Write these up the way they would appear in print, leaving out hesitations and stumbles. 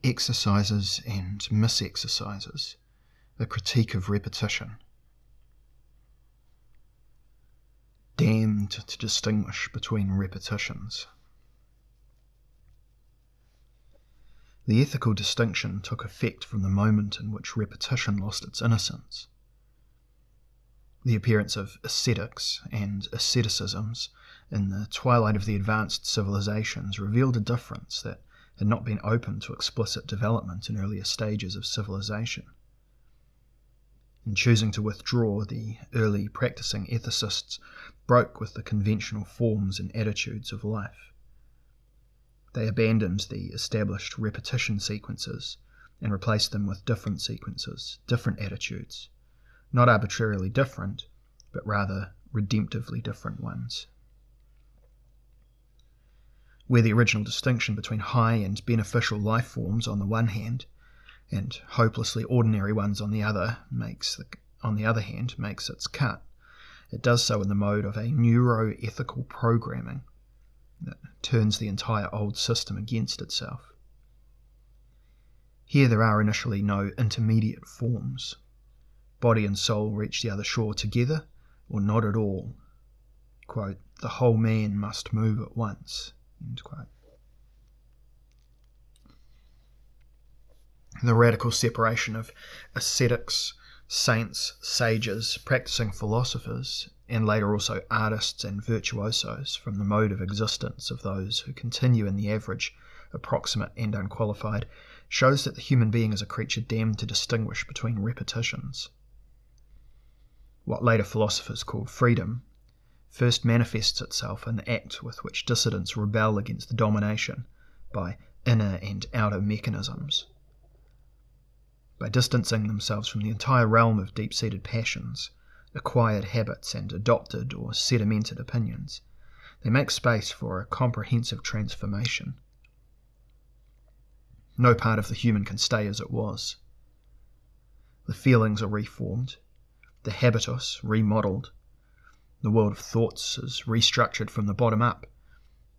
Exercises and Misexercises, a critique of repetition. Damned to distinguish between repetitions. The ethical distinction took effect from the moment in which repetition lost its innocence. The appearance of ascetics and asceticisms in the twilight of the advanced civilizations revealed a difference that had not been open to explicit development in earlier stages of civilization. In choosing to withdraw, the early practicing ethicists broke with the conventional forms and attitudes of life. They abandoned the established repetition sequences and replaced them with different sequences, different attitudes, not arbitrarily different, but rather redemptively different ones. Where the original distinction between high and beneficial life forms on the one hand and hopelessly ordinary ones on the other hand makes its cut, it does so in the mode of a neuroethical programming that turns the entire old system against itself. Here there are initially no intermediate forms. Body and soul reach the other shore together or not at all. Quote, "The whole man must move at once." End quote. The radical separation of ascetics, saints, sages, practicing philosophers, and later also artists and virtuosos from the mode of existence of those who continue in the average, approximate and unqualified, shows that the human being is a creature damned to distinguish between repetitions. What later philosophers called freedom first manifests itself in the act with which dissidents rebel against the domination by inner and outer mechanisms. By distancing themselves from the entire realm of deep-seated passions, acquired habits and adopted or sedimented opinions, they make space for a comprehensive transformation. No part of the human can stay as it was. The feelings are reformed, the habitus remodelled, the world of thoughts is restructured from the bottom up,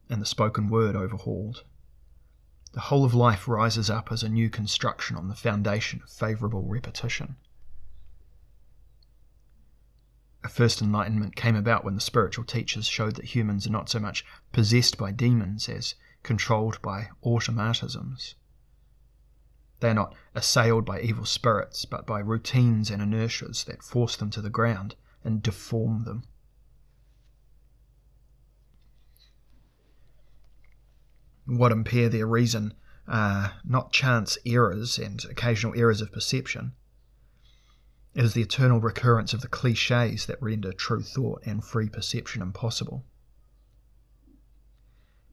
and the spoken word overhauled. The whole of life rises up as a new construction on the foundation of favourable repetition. A first enlightenment came about when the spiritual teachers showed that humans are not so much possessed by demons as controlled by automatisms. They are not assailed by evil spirits, but by routines and inertias that force them to the ground and deform them. What impair their reason are not chance errors and occasional errors of perception. It is the eternal recurrence of the clichés that render true thought and free perception impossible.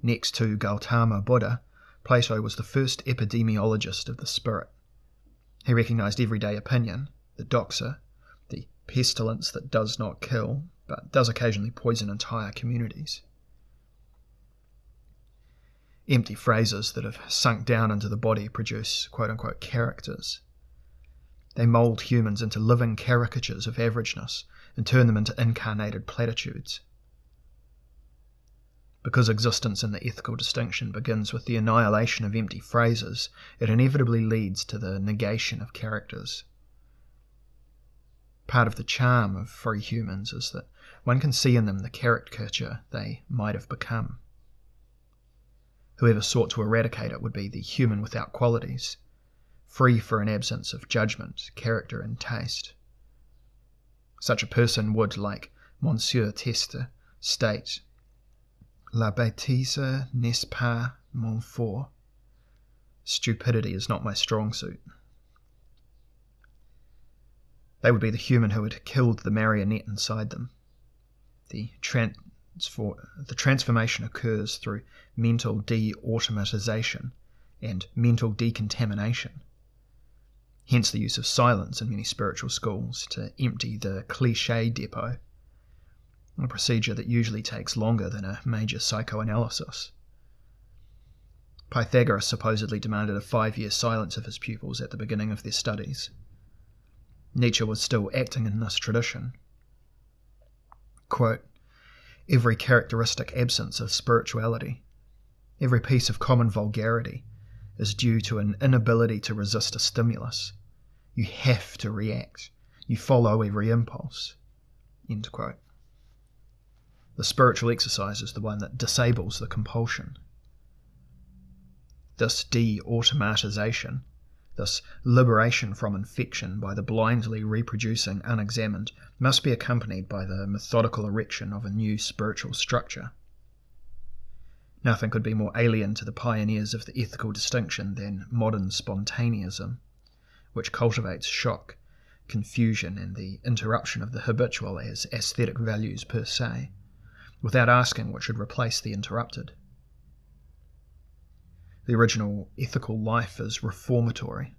Next to Gautama Buddha, Plato was the first epidemiologist of the spirit. He recognized everyday opinion, the doxa, the pestilence that does not kill, but does occasionally poison entire communities. Empty phrases that have sunk down into the body produce quote-unquote characters. They mould humans into living caricatures of averageness and turn them into incarnated platitudes. Because existence in the ethical distinction begins with the annihilation of empty phrases, it inevitably leads to the negation of characters. Part of the charm of free humans is that one can see in them the caricature they might have become. Whoever sought to eradicate it would be the human without qualities, free for an absence of judgment, character and taste. Such a person would, like Monsieur Teste, state, "La bêtise n'est pas mon fort." Stupidity is not my strong suit. They would be the human who had killed the marionette inside them. The transformation occurs through mental de-automatization and mental decontamination. Hence the use of silence in many spiritual schools to empty the cliché depot, a procedure that usually takes longer than a major psychoanalysis. Pythagoras supposedly demanded a 5-year silence of his pupils at the beginning of their studies. Nietzsche was still acting in this tradition. Quote, "Every characteristic absence of spirituality, every piece of common vulgarity, is due to an inability to resist a stimulus. You have to react. You follow every impulse." End quote. The spiritual exercise is the one that disables the compulsion. This de-automatization, this liberation from infection by the blindly reproducing unexamined, must be accompanied by the methodical erection of a new spiritual structure. Nothing could be more alien to the pioneers of the ethical distinction than modern spontaneism, which cultivates shock, confusion, and the interruption of the habitual as aesthetic values per se, without asking what should replace the interrupted. The original ethical life is reformatory.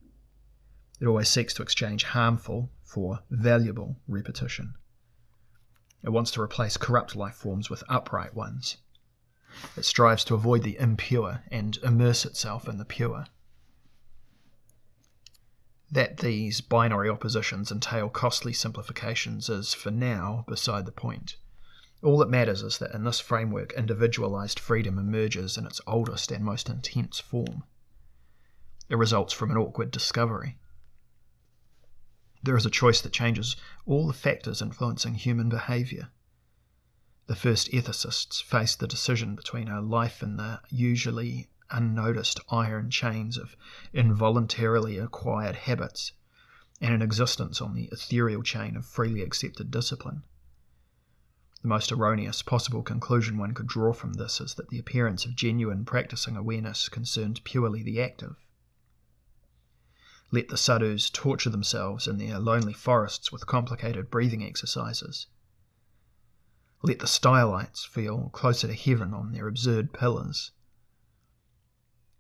It always seeks to exchange harmful for valuable repetition. It wants to replace corrupt life forms with upright ones. It strives to avoid the impure and immerse itself in the pure. That these binary oppositions entail costly simplifications is, for now, beside the point. All that matters is that in this framework individualized freedom emerges in its oldest and most intense form. It results from an awkward discovery. There is a choice that changes all the factors influencing human behavior. The first ethicists faced the decision between a life in the usually unnoticed iron chains of involuntarily acquired habits and an existence on the ethereal chain of freely accepted discipline. The most erroneous possible conclusion one could draw from this is that the appearance of genuine practicing awareness concerned purely the active. Let the sadhus torture themselves in their lonely forests with complicated breathing exercises. Let the stylites feel closer to heaven on their absurd pillars.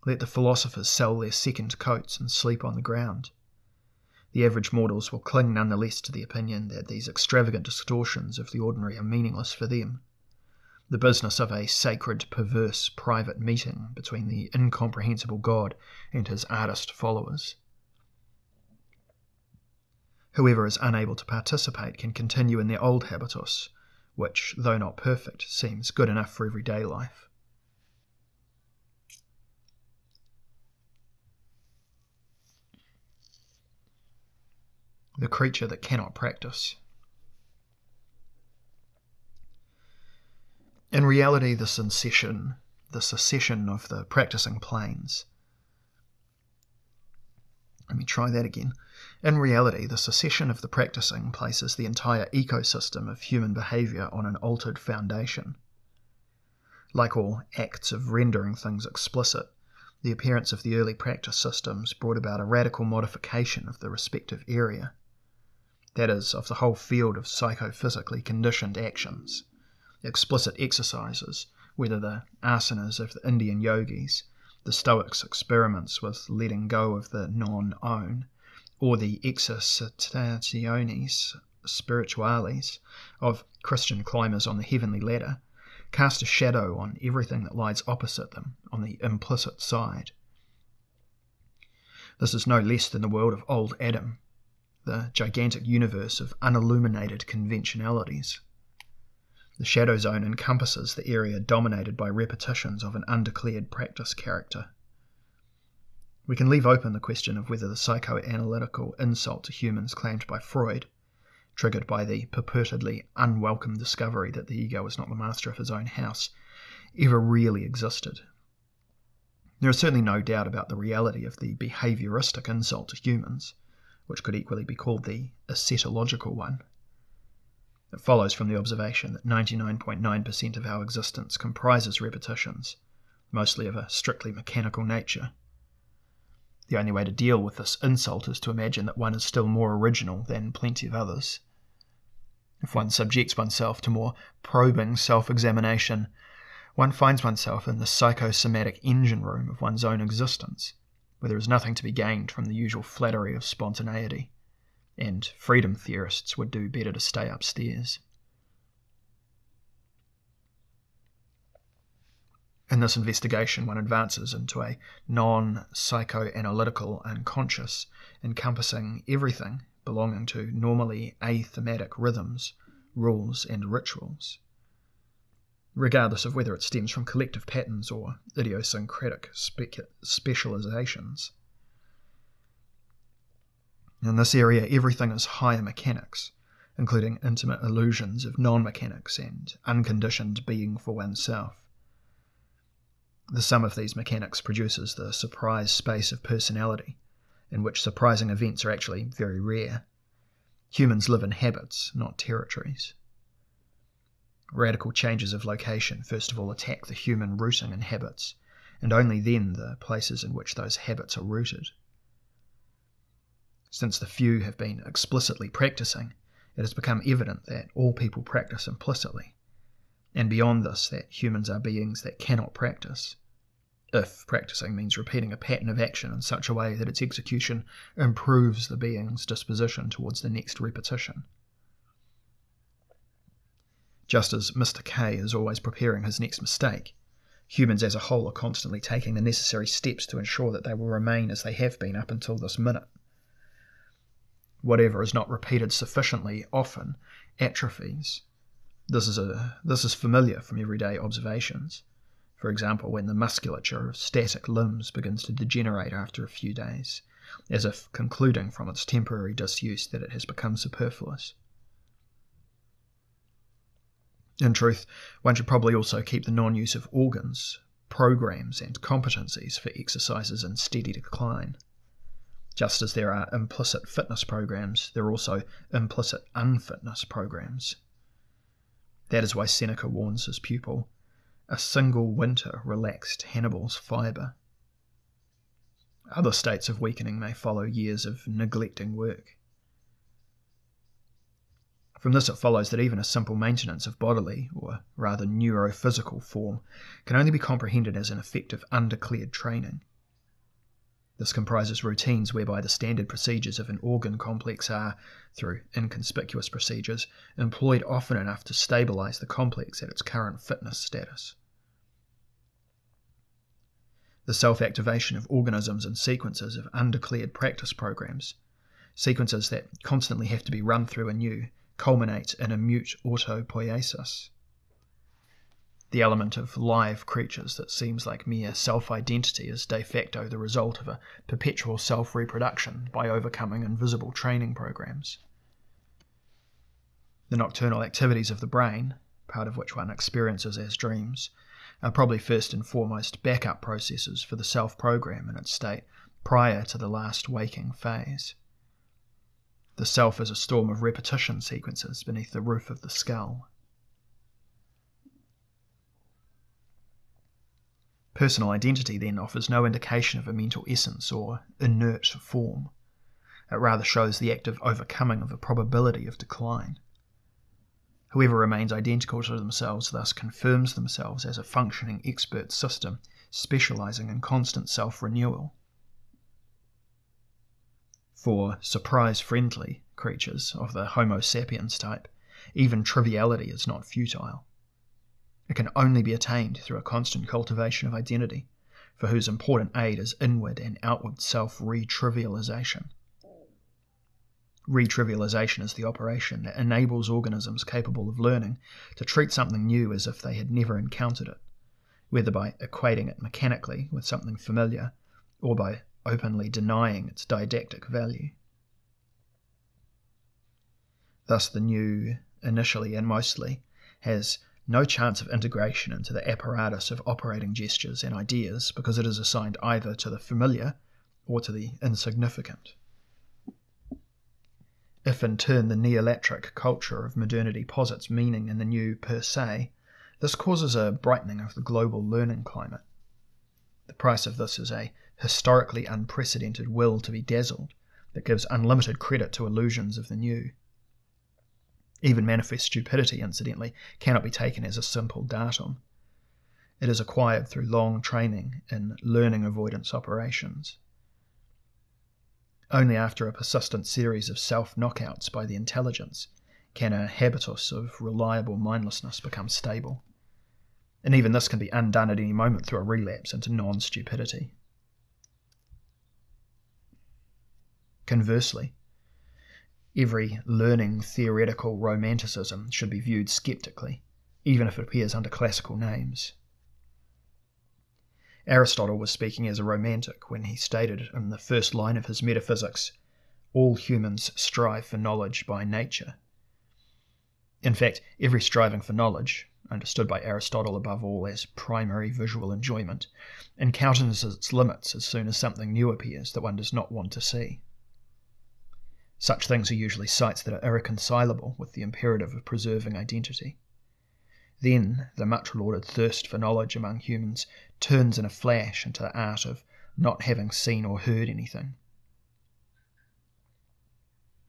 Let the philosophers sell their second coats and sleep on the ground. The average mortals will cling nonetheless to the opinion that these extravagant distortions of the ordinary are meaningless for them, the business of a sacred, perverse, private meeting between the incomprehensible God and his artist followers. Whoever is unable to participate can continue in their old habitus, which, though not perfect, seems good enough for everyday life. The creature that cannot practice. In reality, the secession of the practicing planes. Let me try that again. In reality, the secession of the practicing places the entire ecosystem of human behaviour on an altered foundation. Like all acts of rendering things explicit, the appearance of the early practice systems brought about a radical modification of the respective area. That is, of the whole field of psychophysically conditioned actions, explicit exercises, whether the asanas of the Indian yogis, the Stoics' experiments with letting go of the non-own, or the exercitationes spirituales of Christian climbers on the heavenly ladder, cast a shadow on everything that lies opposite them, on the implicit side. This is no less than the world of old Adam, the gigantic universe of unilluminated conventionalities. The shadow zone encompasses the area dominated by repetitions of an undeclared practice character. We can leave open the question of whether the psychoanalytical insult to humans claimed by Freud, triggered by the purportedly unwelcome discovery that the ego is not the master of his own house, ever really existed. There is certainly no doubt about the reality of the behaviouristic insult to humans, which could equally be called the ascetological one. It follows from the observation that 99.9% of our existence comprises repetitions, mostly of a strictly mechanical nature. The only way to deal with this insult is to imagine that one is still more original than plenty of others. If one subjects oneself to more probing self-examination, one finds oneself in the psychosomatic engine room of one's own existence, where there is nothing to be gained from the usual flattery of spontaneity, and freedom theorists would do better to stay upstairs. In this investigation, one advances into a non-psychoanalytical unconscious, encompassing everything belonging to normally athematic rhythms, rules, and rituals. regardless of whether it stems from collective patterns or idiosyncratic specializations. In this area, everything is higher mechanics, including intimate illusions of non-mechanics and unconditioned being for oneself. The sum of these mechanics produces the surprise space of personality, in which surprising events are actually very rare. Humans live in habits, not territories. Radical changes of location first of all attack the human rooting in habits, and only then the places in which those habits are rooted. Since the few have been explicitly practicing, it has become evident that all people practice implicitly, and beyond this that humans are beings that cannot practice, if practicing means repeating a pattern of action in such a way that its execution improves the being's disposition towards the next repetition. Just as Mr. K is always preparing his next mistake, humans as a whole are constantly taking the necessary steps to ensure that they will remain as they have been up until this minute. Whatever is not repeated sufficiently often atrophies. This is familiar from everyday observations. For example, when the musculature of static limbs begins to degenerate after a few days, as if concluding from its temporary disuse that it has become superfluous. In truth, one should probably also keep the non-use of organs, programs, and competencies for exercises in steady decline. Just as there are implicit fitness programs, there are also implicit unfitness programs. That is why Seneca warns his pupil, "A single winter relaxed Hannibal's fibre." Other states of weakening may follow years of neglecting work. From this it follows that even a simple maintenance of bodily, or rather neurophysical form, can only be comprehended as an effect of undeclared training. This comprises routines whereby the standard procedures of an organ complex are, through inconspicuous procedures, employed often enough to stabilize the complex at its current fitness status. The self-activation of organisms in sequences of undeclared practice programs, sequences that constantly have to be run through anew, culminate in a mute autopoiesis. The element of live creatures that seems like mere self-identity is de facto the result of a perpetual self-reproduction by overcoming invisible training programs. The nocturnal activities of the brain, part of which one experiences as dreams, are probably first and foremost backup processes for the self-program in its state prior to the last waking phase. The self is a storm of repetition sequences beneath the roof of the skull. Personal identity then offers no indication of a mental essence or inert form. It rather shows the active overcoming of a probability of decline. Whoever remains identical to themselves thus confirms themselves as a functioning expert system, specializing in constant self-renewal. For surprise-friendly creatures of the Homo sapiens type, even triviality is not futile. It can only be attained through a constant cultivation of identity, for whose important aid is inward and outward self-retrivialization. Retrivialization is the operation that enables organisms capable of learning to treat something new as if they had never encountered it, whether by equating it mechanically with something familiar, or by openly denying its didactic value. Thus the new, initially and mostly, has no chance of integration into the apparatus of operating gestures and ideas because it is assigned either to the familiar or to the insignificant. If in turn the neolatric culture of modernity posits meaning in the new per se, this causes a brightening of the global learning climate. The price of this is a historically unprecedented will to be dazzled that gives unlimited credit to illusions of the new. Even manifest stupidity, incidentally, cannot be taken as a simple datum. It is acquired through long training in learning avoidance operations. Only after a persistent series of self-knockouts by the intelligence can a habitus of reliable mindlessness become stable. And even this can be undone at any moment through a relapse into non-stupidity. Conversely, every learning theoretical romanticism should be viewed skeptically, even if it appears under classical names. Aristotle was speaking as a romantic when he stated in the first line of his Metaphysics, "All humans strive for knowledge by nature." In fact, every striving for knowledge, understood by Aristotle above all as primary visual enjoyment, encounters its limits as soon as something new appears that one does not want to see. Such things are usually sights that are irreconcilable with the imperative of preserving identity. Then the much-lauded thirst for knowledge among humans turns in a flash into the art of not having seen or heard anything.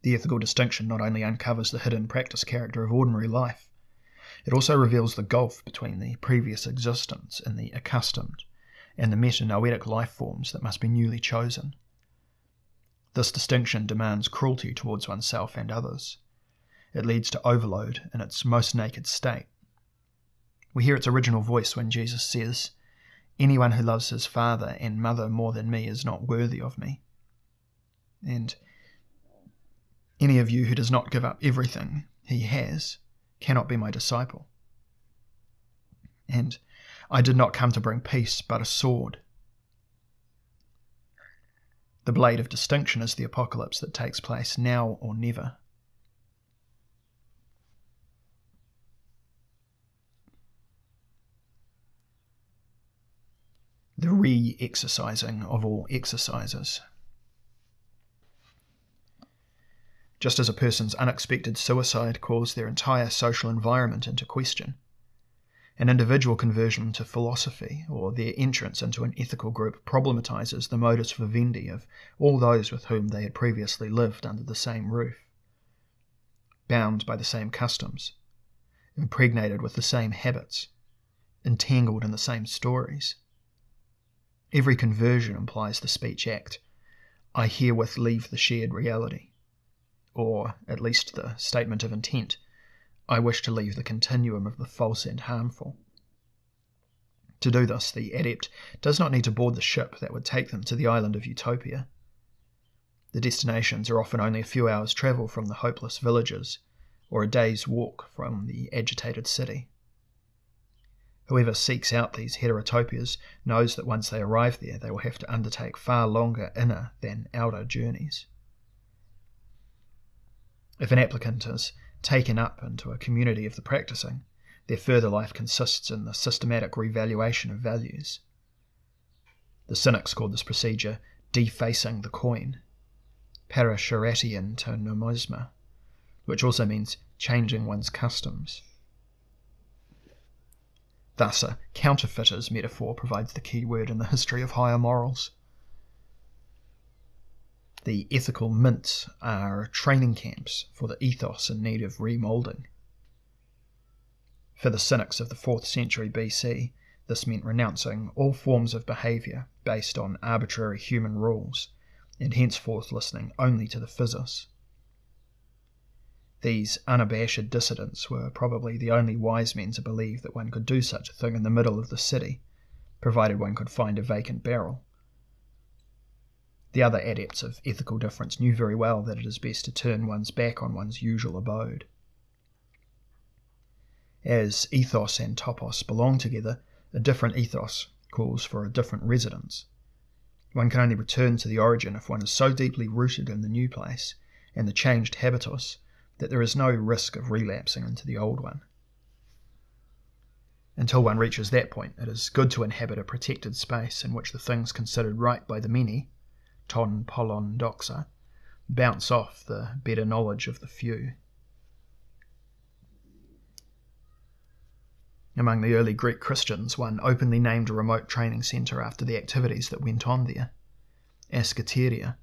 The ethical distinction not only uncovers the hidden practice character of ordinary life, it also reveals the gulf between the previous existence in the accustomed and the metanoetic life forms that must be newly chosen. This distinction demands cruelty towards oneself and others. It leads to overload in its most naked state. We hear its original voice when Jesus says, "Anyone who loves his father and mother more than me is not worthy of me." And any of you who does not give up everything he has cannot be my disciple. And I did not come to bring peace, but a sword. The blade of distinction is the apocalypse that takes place now or never. The re-exercising of all exercises. Just as a person's unexpected suicide calls their entire social environment into question, an individual conversion to philosophy or their entrance into an ethical group problematizes the modus vivendi of all those with whom they had previously lived under the same roof, bound by the same customs, impregnated with the same habits, entangled in the same stories. Every conversion implies the speech act, "I herewith leave the shared reality," or at least the statement of intent, "I wish to leave the continuum of the false and harmful." To do this, the adept does not need to board the ship that would take them to the island of utopia. The destinations are often only a few hours' travel from the hopeless villages, or a day's walk from the agitated city. Whoever seeks out these heterotopias knows that once they arrive there, they will have to undertake far longer inner than outer journeys. If an applicant is taken up into a community of the practicing, their further life consists in the systematic revaluation of values. The cynics called this procedure defacing the coin, parasharatian to nomisma, which also means changing one's customs. Thus, a counterfeiter's metaphor provides the key word in the history of higher morals. The ethical mints are training camps for the ethos in need of remoulding. For the cynics of the 4th century BC, this meant renouncing all forms of behaviour based on arbitrary human rules, and henceforth listening only to the physis. These unabashed dissidents were probably the only wise men to believe that one could do such a thing in the middle of the city, provided one could find a vacant barrel. The other adepts of ethical difference knew very well that it is best to turn one's back on one's usual abode. As ethos and topos belong together, a different ethos calls for a different residence. One can only return to the origin if one is so deeply rooted in the new place and the changed habitus that there is no risk of relapsing into the old one. Until one reaches that point, it is good to inhabit a protected space in which the things considered right by the many, ton polon doxa, bounce off the better knowledge of the few. Among the early Greek Christians, one openly named a remote training centre after the activities that went on there, Asketeria,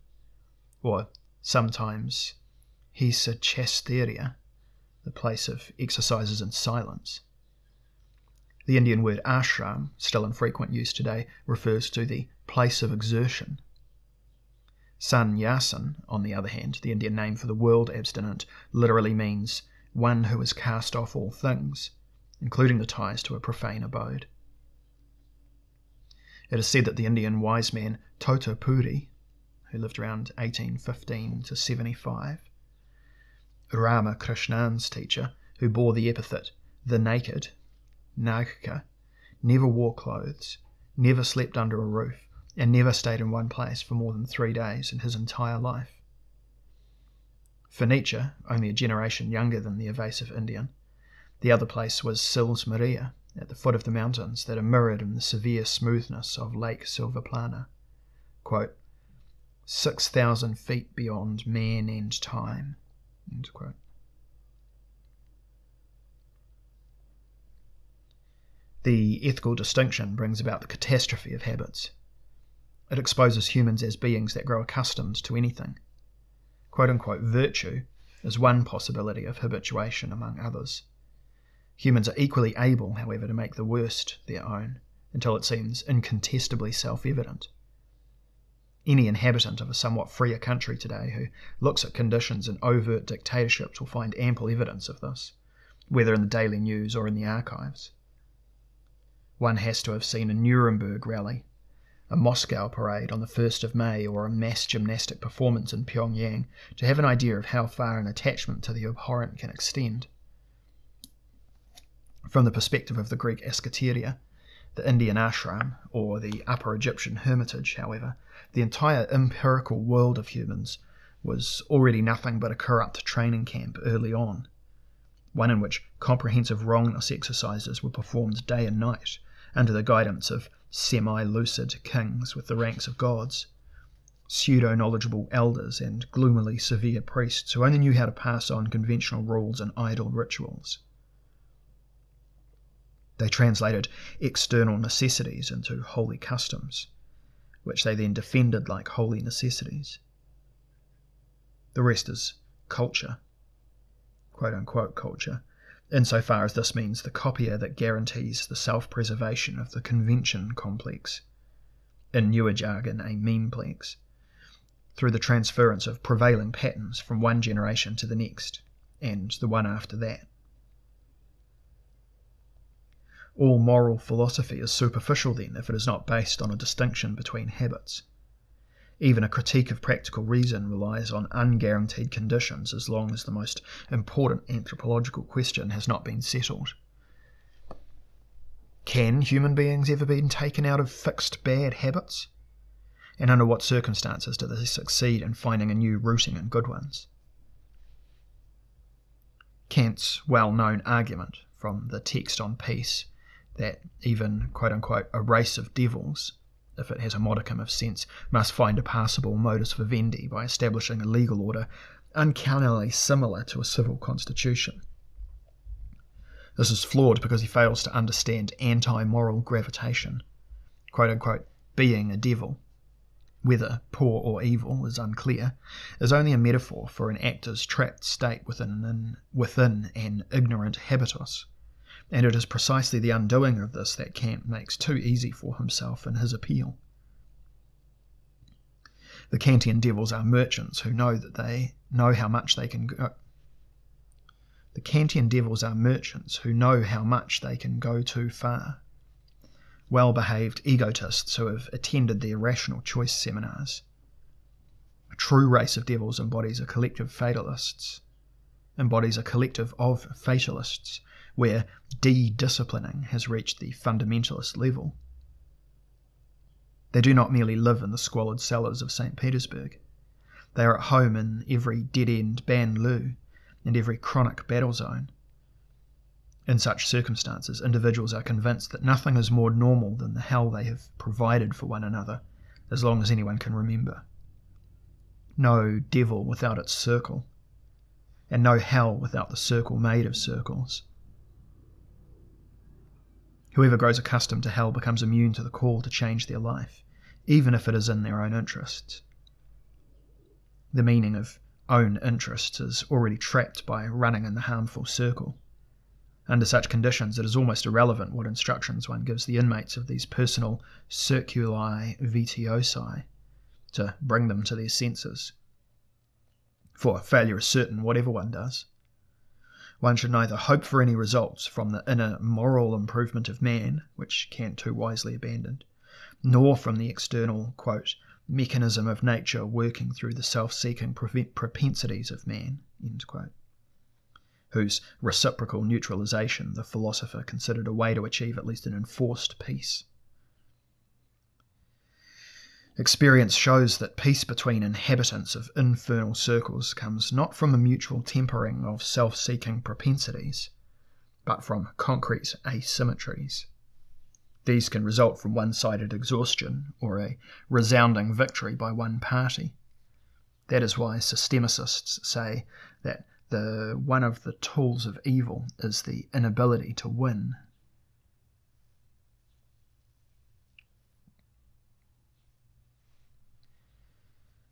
or sometimes Hesychasteria, the place of exercises in silence. The Indian word ashram, still in frequent use today, refers to the place of exertion. Sannyasin, on the other hand, the Indian name for the world abstinent, literally means one who has cast off all things, including the ties to a profane abode. It is said that the Indian wise man Totapuri, who lived around 1815 to 75, Rama Krishnan's teacher, who bore the epithet the Naked, Nāgka, never wore clothes, never slept under a roof, and never stayed in one place for more than 3 days in his entire life. For Nietzsche, only a generation younger than the evasive Indian, the other place was Sils Maria, at the foot of the mountains that are mirrored in the severe smoothness of Lake Silvaplana, quote, 6,000 feet beyond man and time, end quote. The ethical distinction brings about the catastrophe of habits. It exposes humans as beings that grow accustomed to anything. Quote-unquote virtue is one possibility of habituation among others. Humans are equally able, however, to make the worst their own, until it seems incontestably self-evident. Any inhabitant of a somewhat freer country today who looks at conditions in overt dictatorships will find ample evidence of this, whether in the daily news or in the archives. One has to have seen a Nuremberg rally, a Moscow parade on the 1st of May, or a mass gymnastic performance in Pyongyang to have an idea of how far an attachment to the abhorrent can extend. From the perspective of the Greek Eschateria, the Indian ashram, or the Upper Egyptian hermitage, however, the entire empirical world of humans was already nothing but a corrupt training camp early on, one in which comprehensive wrongness exercises were performed day and night under the guidance of semi-lucid kings with the ranks of gods, pseudo-knowledgeable elders and gloomily severe priests who only knew how to pass on conventional rules and idle rituals. They translated external necessities into holy customs, which they then defended like holy necessities. The rest is culture, quote-unquote culture, insofar as this means the copier that guarantees the self-preservation of the convention complex, in newer jargon a memeplex, through the transference of prevailing patterns from one generation to the next, and the one after that. All moral philosophy is superficial then if it is not based on a distinction between habits. Even a critique of practical reason relies on unguaranteed conditions as long as the most important anthropological question has not been settled. Can human beings ever be taken out of fixed bad habits? And under what circumstances do they succeed in finding a new rooting in good ones? Kant's well-known argument from the text on peace that even, quote-unquote, a race of devils, if it has a modicum of sense, must find a passable modus vivendi by establishing a legal order uncannily similar to a civil constitution. This is flawed because he fails to understand anti-moral gravitation. Quote-unquote, being a devil, whether poor or evil is unclear, is only a metaphor for an actor's trapped state within an ignorant habitus. And it is precisely the undoing of this that Kant makes too easy for himself in his appeal. The Kantian devils are merchants who know that they know how much they can go. The Kantian devils are merchants who know how much they can go too far. Well-behaved egotists who have attended the irrational choice seminars. A true race of devils embodies a collective of fatalists, where de-disciplining has reached the fundamentalist level. They do not merely live in the squalid cellars of St. Petersburg. They are at home in every dead-end banlieue and every chronic battle zone. In such circumstances, individuals are convinced that nothing is more normal than the hell they have provided for one another, as long as anyone can remember. No devil without its circle, and no hell without the circle made of circles. Whoever grows accustomed to hell becomes immune to the call to change their life, even if it is in their own interests. The meaning of own interests is already trapped by running in the harmful circle. Under such conditions, it is almost irrelevant what instructions one gives the inmates of these personal circuli vitiosi to bring them to their senses. For failure is certain whatever one does. One should neither hope for any results from the inner moral improvement of man, which Kant too wisely abandoned, nor from the external, quote, mechanism of nature working through the self-seeking propensities of man, end quote. whose reciprocal neutralization the philosopher considered a way to achieve at least an enforced peace. Experience shows that peace between inhabitants of infernal circles comes not from a mutual tempering of self-seeking propensities, but from concrete asymmetries. These can result from one-sided exhaustion or a resounding victory by one party. That is why systemicists say that one of the tools of evil is the inability to win.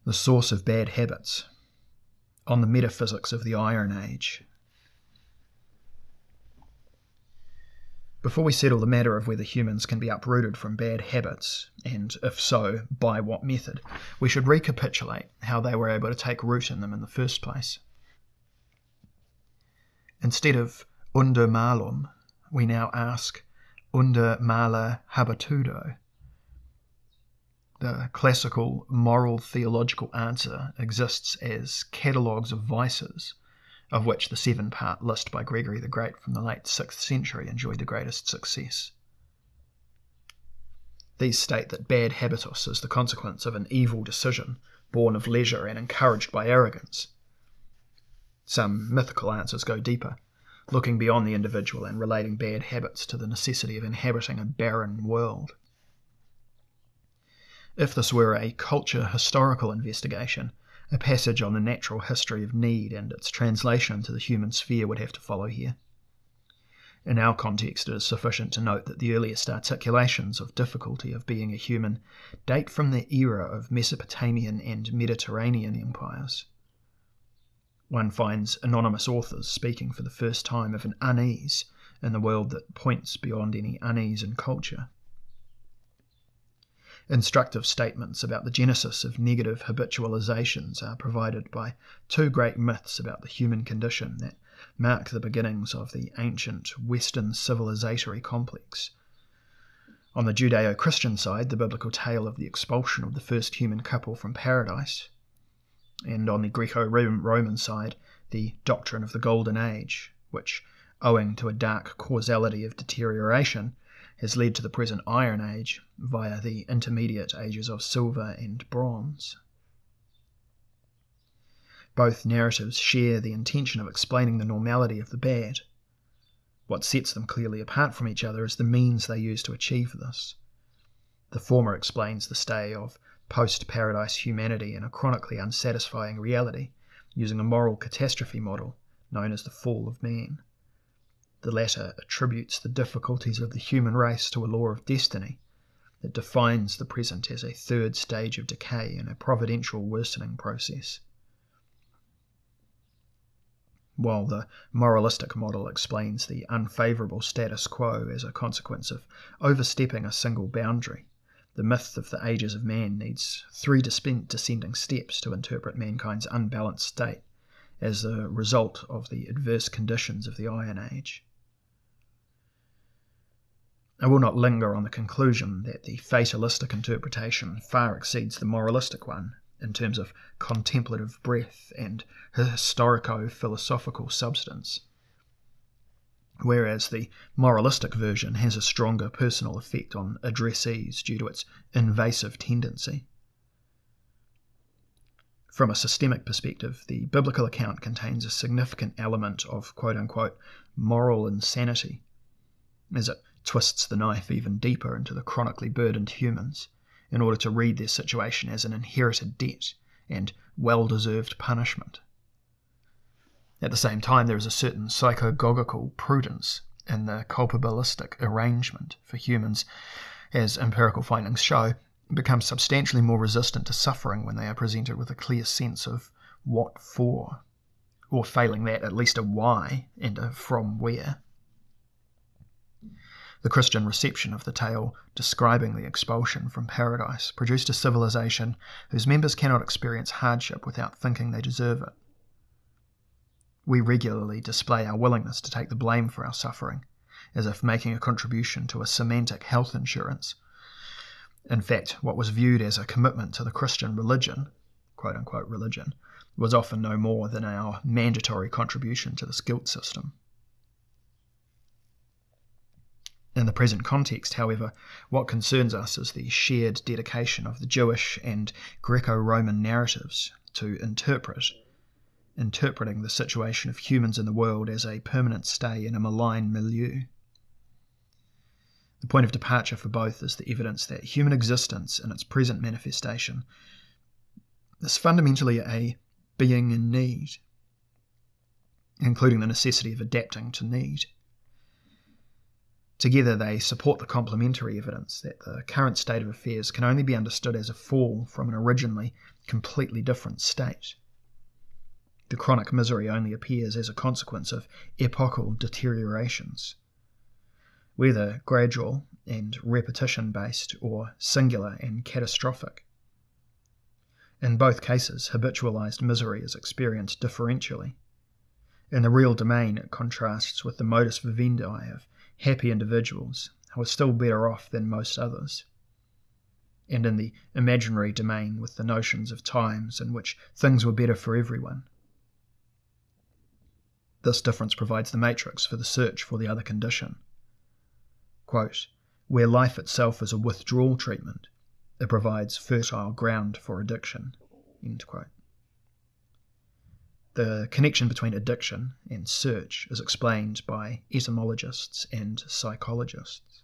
The source of bad habits. On the metaphysics of the Iron Age. Before we settle the matter of whether humans can be uprooted from bad habits, and if so, by what method, we should recapitulate how they were able to take root in them in the first place. Instead of unde malum, we now ask unde male habitudo. The classical moral theological answer exists as catalogues of vices, of which the 7-part list by Gregory the Great from the late 6th century enjoyed the greatest success. These state that bad habitus is the consequence of an evil decision, born of leisure and encouraged by arrogance. Some mythical answers go deeper, looking beyond the individual and relating bad habits to the necessity of inhabiting a barren world. If this were a culture-historical investigation, a passage on the natural history of need and its translation into the human sphere would have to follow here. In our context, it is sufficient to note that the earliest articulations of difficulty of being a human date from the era of Mesopotamian and Mediterranean empires. One finds anonymous authors speaking for the first time of an unease in the world that points beyond any unease in culture. Instructive statements about the genesis of negative habitualizations are provided by two great myths about the human condition that mark the beginnings of the ancient Western civilizatory complex. On the Judeo-Christian side, the biblical tale of the expulsion of the first human couple from paradise, and on the Greco-Roman side, the doctrine of the Golden Age, which, owing to a dark causality of deterioration, has led to the present Iron Age via the intermediate ages of Silver and Bronze. Both narratives share the intention of explaining the normality of the bad. What sets them clearly apart from each other is the means they use to achieve this. The former explains the stay of post-paradise humanity in a chronically unsatisfying reality, using a moral catastrophe model known as the fall of man. The latter attributes the difficulties of the human race to a law of destiny that defines the present as a third stage of decay in a providential worsening process. While the moralistic model explains the unfavourable status quo as a consequence of overstepping a single boundary, the myth of the ages of man needs 3 descending steps to interpret mankind's unbalanced state as the result of the adverse conditions of the Iron Age. I will not linger on the conclusion that the fatalistic interpretation far exceeds the moralistic one in terms of contemplative breadth and historico-philosophical substance, whereas the moralistic version has a stronger personal effect on addressees due to its invasive tendency. From a systemic perspective, the biblical account contains a significant element of quote-unquote moral insanity, as it twists the knife even deeper into the chronically burdened humans in order to read their situation as an inherited debt and well-deserved punishment. At the same time, there is a certain psychogogical prudence in the culpabilistic arrangement for humans, as empirical findings show, become substantially more resistant to suffering when they are presented with a clear sense of what for, or failing that, at least a why and a from where. The Christian reception of the tale describing the expulsion from paradise produced a civilization whose members cannot experience hardship without thinking they deserve it. We regularly display our willingness to take the blame for our suffering, as if making a contribution to a semantic health insurance. In fact, what was viewed as a commitment to the Christian religion, quote-unquote religion, was often no more than our mandatory contribution to the guilt system. In the present context, however, what concerns us is the shared dedication of the Jewish and Greco-Roman narratives to interpreting the situation of humans in the world as a permanent stay in a malign milieu. The point of departure for both is the evidence that human existence in its present manifestation is fundamentally a being in need, including the necessity of adapting to need. Together they support the complementary evidence that the current state of affairs can only be understood as a fall from an originally completely different state. The chronic misery only appears as a consequence of epochal deteriorations, whether gradual and repetition-based or singular and catastrophic. In both cases, habitualized misery is experienced differentially. In the real domain, it contrasts with the modus vivendi of happy individuals who are still better off than most others, and in the imaginary domain with the notions of times in which things were better for everyone. This difference provides the matrix for the search for the other condition. Quote, where life itself is a withdrawal treatment, it provides fertile ground for addiction. End quote. The connection between addiction and search is explained by etymologists and psychologists.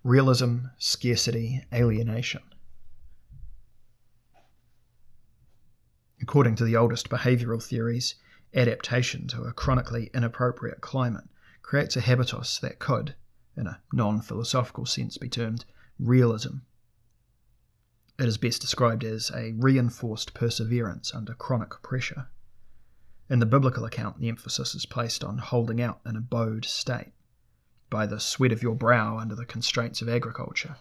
Realism, scarcity, alienation. According to the oldest behavioural theories, adaptation to a chronically inappropriate climate creates a habitus that could, in a non-philosophical sense, be termed realism. It is best described as a reinforced perseverance under chronic pressure. In the biblical account, the emphasis is placed on holding out an abode state, by the sweat of your brow under the constraints of agriculture,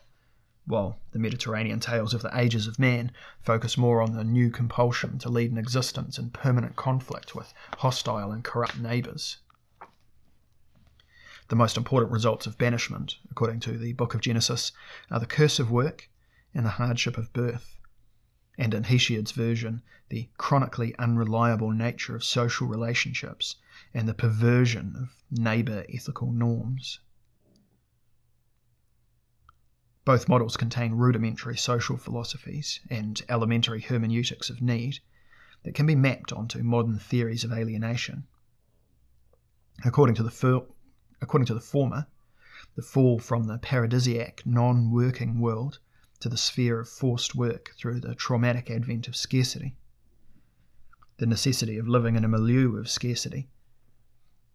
while the Mediterranean tales of the ages of man focus more on the new compulsion to lead an existence in permanent conflict with hostile and corrupt neighbours. The most important results of banishment, according to the Book of Genesis, are the curse of work and the hardship of birth, and in Hesiod's version, the chronically unreliable nature of social relationships and the perversion of neighbour ethical norms. Both models contain rudimentary social philosophies and elementary hermeneutics of need that can be mapped onto modern theories of alienation. According to the former, the fall from the paradisiac non-working world to the sphere of forced work through the traumatic advent of scarcity, the necessity of living in a milieu of scarcity,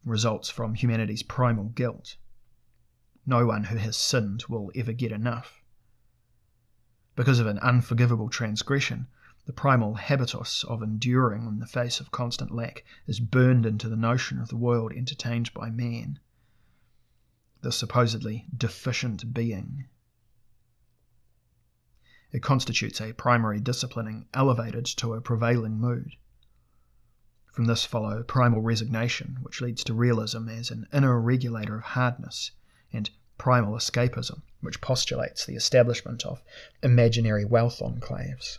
results from humanity's primal guilt. No one who has sinned will ever get enough. Because of an unforgivable transgression, the primal habitus of enduring in the face of constant lack is burned into the notion of the world entertained by man, the supposedly deficient being. It constitutes a primary disciplining elevated to a prevailing mood. From this follow primal resignation, which leads to realism as an inner regulator of hardness, and primal escapism, which postulates the establishment of imaginary wealth enclaves.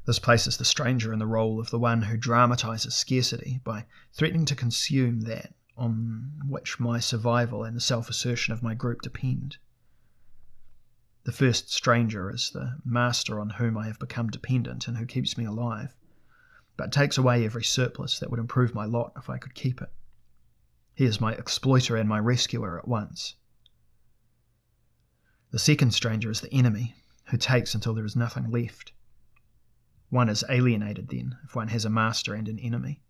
This places the stranger in the role of the one who dramatises scarcity by threatening to consume that on which my survival and the self-assertion of my group depend. The first stranger is the master on whom I have become dependent and who keeps me alive, but takes away every surplus that would improve my lot if I could keep it. He is my exploiter and my rescuer at once. The second stranger is the enemy, who takes until there is nothing left. One is alienated then, if one has a master and an enemy,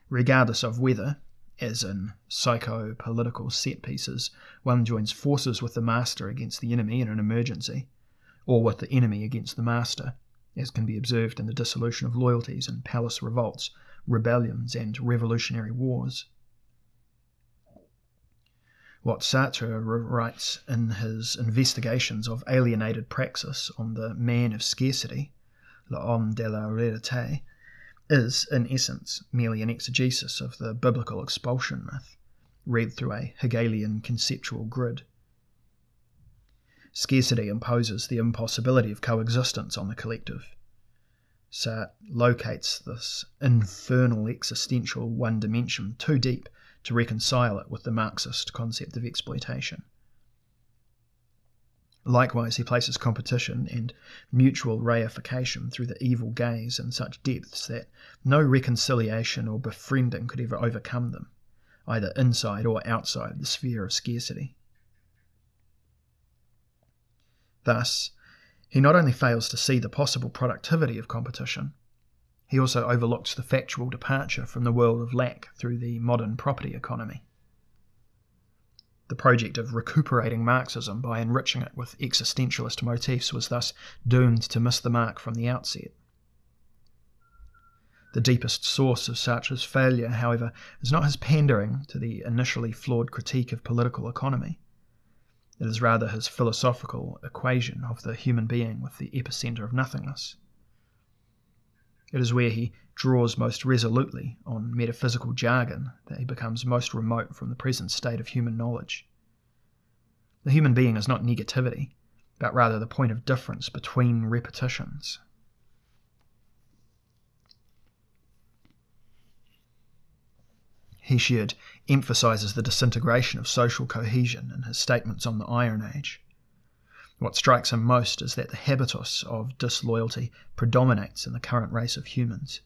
regardless of whether, as in psycho-political set pieces, one joins forces with the master against the enemy in an emergency, or with the enemy against the master, as can be observed in the dissolution of loyalties and palace revolts, rebellions and revolutionary wars. What Sartre writes in his investigations of alienated praxis on the man of scarcity, l'homme de la rareté, is, in essence, merely an exegesis of the biblical expulsion myth, read through a Hegelian conceptual grid. Scarcity imposes the impossibility of coexistence on the collective. So it locates this infernal existential one dimension too deep to reconcile it with the Marxist concept of exploitation. Likewise, he places competition and mutual reification through the evil gaze in such depths that no reconciliation or befriending could ever overcome them, either inside or outside the sphere of scarcity. Thus, he not only fails to see the possible productivity of competition, he also overlooks the factual departure from the world of lack through the modern property economy. The project of recuperating Marxism by enriching it with existentialist motifs was thus doomed to miss the mark from the outset. The deepest source of Sartre's failure, however, is not his pandering to the initially flawed critique of political economy. It is rather his philosophical equation of the human being with the epicenter of nothingness. It is where he draws most resolutely on metaphysical jargon that he becomes most remote from the present state of human knowledge. The human being is not negativity, but rather the point of difference between repetitions. Hesiod emphasizes the disintegration of social cohesion in his statements on the Iron Age. What strikes him most is that the habitus of disloyalty predominates in the current race of humans,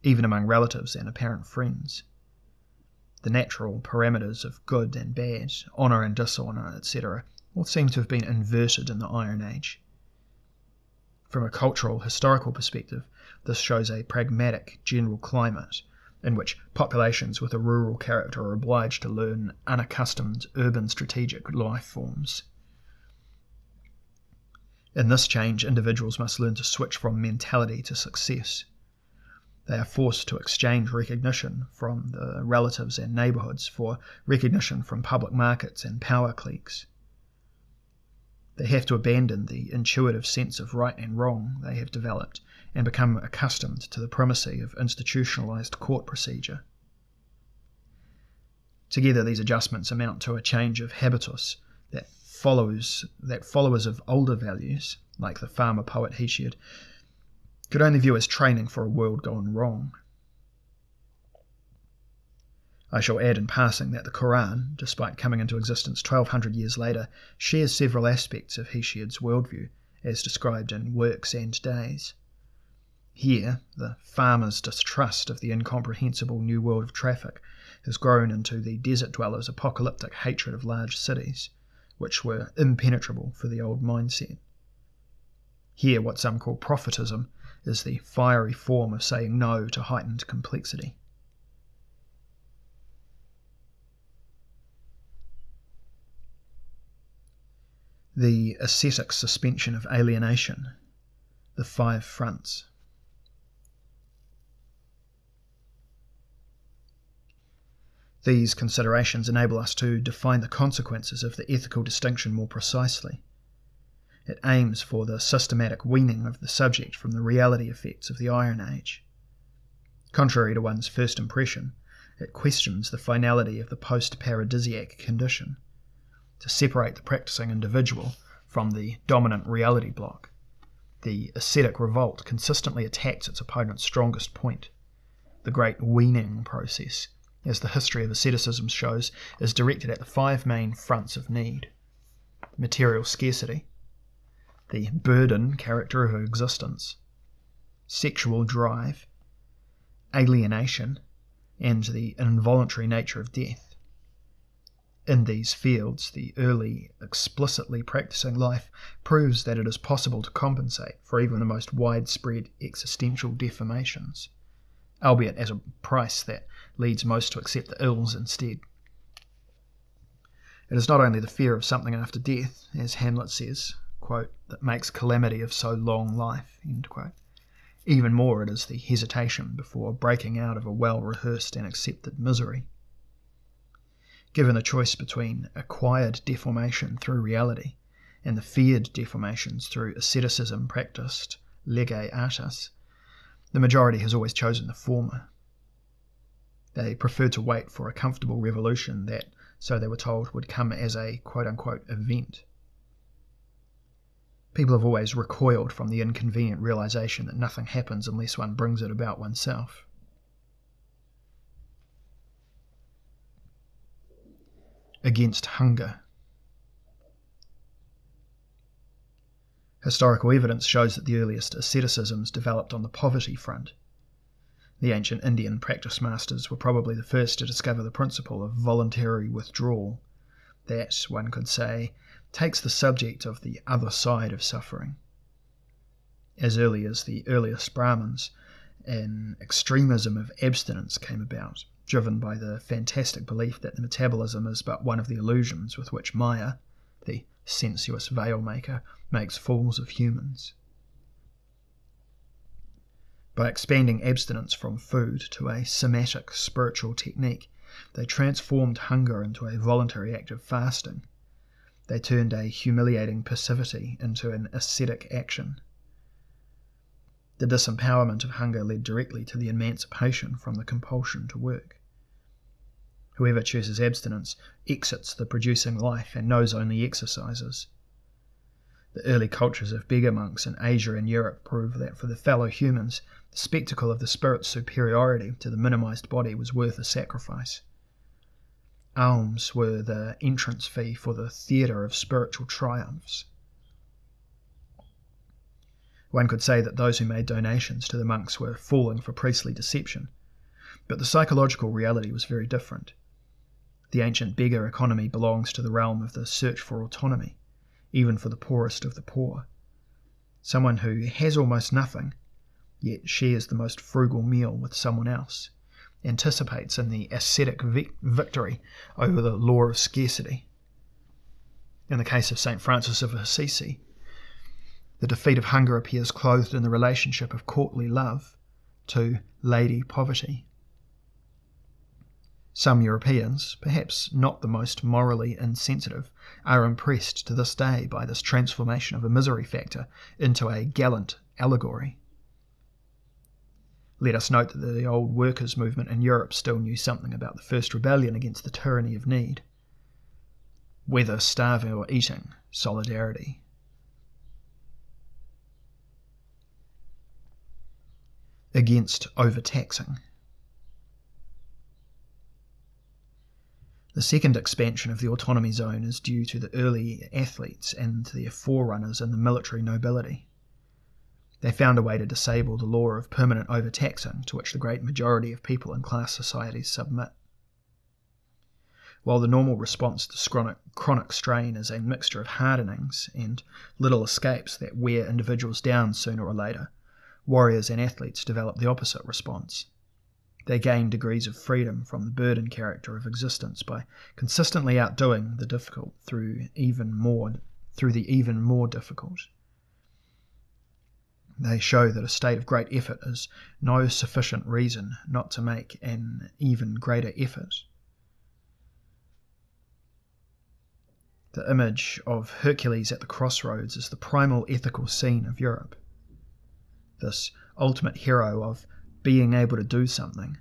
even among relatives and apparent friends. The natural parameters of good and bad, honour and dishonour, etc., all seem to have been inverted in the Iron Age. From a cultural, historical perspective, this shows a pragmatic, general climate in which populations with a rural character are obliged to learn unaccustomed urban strategic life forms. In this change, individuals must learn to switch from mentality to success. They are forced to exchange recognition from the relatives and neighbourhoods for recognition from public markets and power cliques. They have to abandon the intuitive sense of right and wrong they have developed and become accustomed to the primacy of institutionalised court procedure. Together, these adjustments amount to a change of habitus that followers of older values, like the farmer-poet Hesiod, could only view as training for a world gone wrong. I shall add in passing that the Quran, despite coming into existence 1200 years later, shares several aspects of Hesiod's worldview, as described in Works and Days. Here, the farmer's distrust of the incomprehensible new world of traffic has grown into the desert dwellers' apocalyptic hatred of large cities, which were impenetrable for the old mindset. Here, what some call prophetism is the fiery form of saying no to heightened complexity. The ascetic suspension of alienation, the 5 fronts. These considerations enable us to define the consequences of the ethical distinction more precisely. It aims for the systematic weaning of the subject from the reality effects of the Iron Age. Contrary to one's first impression, it questions the finality of the post-paradisiac condition, to separate the practicing individual from the dominant reality block. The ascetic revolt consistently attacks its opponent's strongest point. The great weaning process, as the history of asceticism shows, is directed at the 5 main fronts of need: material scarcity, the burden character of existence, sexual drive, alienation, and the involuntary nature of death. In these fields, the early, explicitly practicing life proves that it is possible to compensate for even the most widespread existential deformations, albeit at a price that leads most to accept the ills instead. It is not only the fear of something after death, as Hamlet says, quote, that makes calamity of so long life, end quote. Even more, it is the hesitation before breaking out of a well-rehearsed and accepted misery. Given a choice between acquired deformation through reality and the feared deformations through asceticism practiced lege artis, the majority has always chosen the former. They preferred to wait for a comfortable revolution that, so they were told, would come as a quote-unquote event. People have always recoiled from the inconvenient realization that nothing happens unless one brings it about oneself. Against hunger. Historical evidence shows that the earliest asceticisms developed on the poverty front. The ancient Indian practice masters were probably the first to discover the principle of voluntary withdrawal that, one could say, takes the subject of the other side of suffering. As early as the earliest Brahmins, an extremism of abstinence came about, driven by the fantastic belief that the metabolism is but one of the illusions with which Maya, the sensuous veil-maker, makes fools of humans. By expanding abstinence from food to a somatic spiritual technique, they transformed hunger into a voluntary act of fasting. They turned a humiliating passivity into an ascetic action. The disempowerment of hunger led directly to the emancipation from the compulsion to work. Whoever chooses abstinence exits the producing life and knows only exercises. The early cultures of beggar monks in Asia and Europe prove that for the fellow humans, the spectacle of the spirit's superiority to the minimized body was worth a sacrifice. Alms were the entrance fee for the theatre of spiritual triumphs. One could say that those who made donations to the monks were falling for priestly deception, but the psychological reality was very different. The ancient beggar economy belongs to the realm of the search for autonomy, even for the poorest of the poor. Someone who has almost nothing, yet shares the most frugal meal with someone else, anticipates in the ascetic victory over the law of scarcity. In the case of St. Francis of Assisi, the defeat of hunger appears clothed in the relationship of courtly love to lady poverty. Some Europeans, perhaps not the most morally insensitive, are impressed to this day by this transformation of a misery factor into a gallant allegory. Let us note that the old workers' movement in Europe still knew something about the first rebellion against the tyranny of need. Whether starving or eating, solidarity. Against overtaxing. The second expansion of the autonomy zone is due to the early athletes and their forerunners in the military nobility. They found a way to disable the law of permanent overtaxing to which the great majority of people in class societies submit. While the normal response to chronic strain is a mixture of hardenings and little escapes that wear individuals down sooner or later, warriors and athletes develop the opposite response. They gain degrees of freedom from the burden character of existence by consistently outdoing the difficult through the even more difficult. They show that a state of great effort is no sufficient reason not to make an even greater effort. The image of Hercules at the crossroads is the primal ethical scene of Europe. This ultimate hero of being able to do something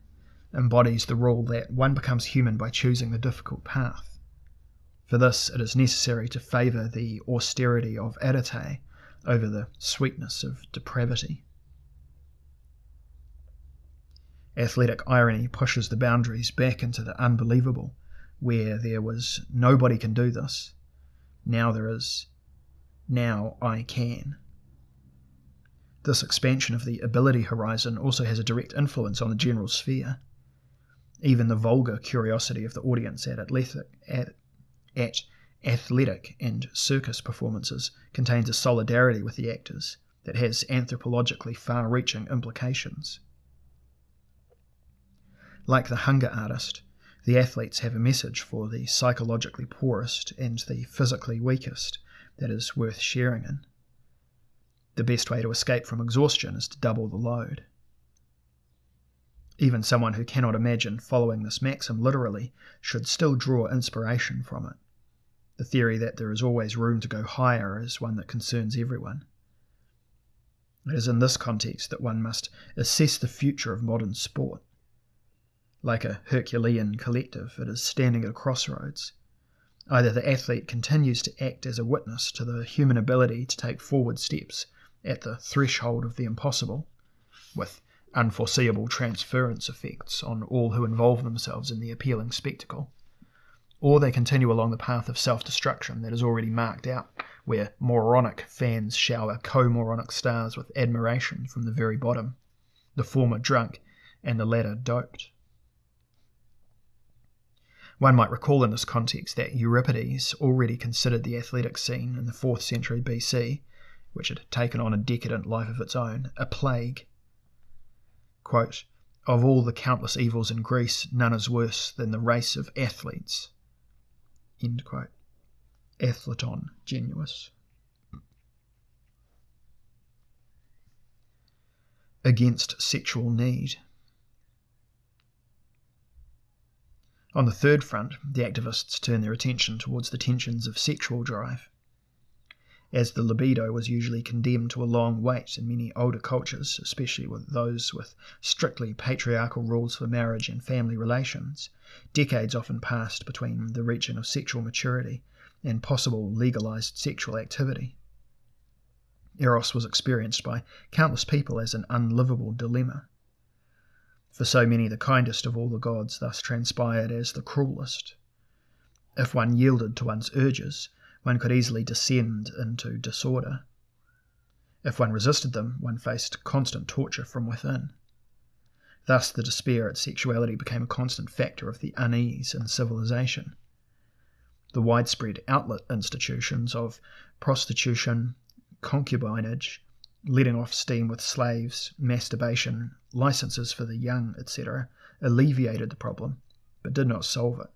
embodies the rule that one becomes human by choosing the difficult path. For this, it is necessary to favour the austerity of arete over the sweetness of depravity. Athletic irony pushes the boundaries back into the unbelievable, where there was nobody can do this, now there is, now I can. This expansion of the ability horizon also has a direct influence on the general sphere. Even the vulgar curiosity of the audience at athletic and circus performances contains a solidarity with the actors that has anthropologically far-reaching implications. Like the hunger artist, the athletes have a message for the psychologically poorest and the physically weakest that is worth sharing in. The best way to escape from exhaustion is to double the load. Even someone who cannot imagine following this maxim literally should still draw inspiration from it. The theory that there is always room to go higher is one that concerns everyone. It is in this context that one must assess the future of modern sport. Like a Herculean collective, it is standing at a crossroads. Either the athlete continues to act as a witness to the human ability to take forward steps at the threshold of the impossible, with unforeseeable transference effects on all who involve themselves in the appealing spectacle, or they continue along the path of self-destruction that is already marked out, where moronic fans shower co-moronic stars with admiration from the very bottom, the former drunk and the latter doped. One might recall in this context that Euripides already considered the athletic scene in the 4th century BC, which had taken on a decadent life of its own, a plague. Quote, "Of all the countless evils in Greece, none is worse than the race of athletes." End quote. Athleton genuus. Against sexual need. On the third front, the activists turn their attention towards the tensions of sexual drive. As the libido was usually condemned to a long wait in many older cultures, especially with those with strictly patriarchal rules for marriage and family relations, decades often passed between the reaching of sexual maturity and possible legalized sexual activity. Eros was experienced by countless people as an unlivable dilemma. For so many, the kindest of all the gods thus transpired as the cruelest. If one yielded to one's urges, one could easily descend into disorder. If one resisted them, one faced constant torture from within. Thus the despair at sexuality became a constant factor of the unease in civilization. The widespread outlet institutions of prostitution, concubinage, letting off steam with slaves, masturbation, licenses for the young, etc., alleviated the problem, but did not solve it.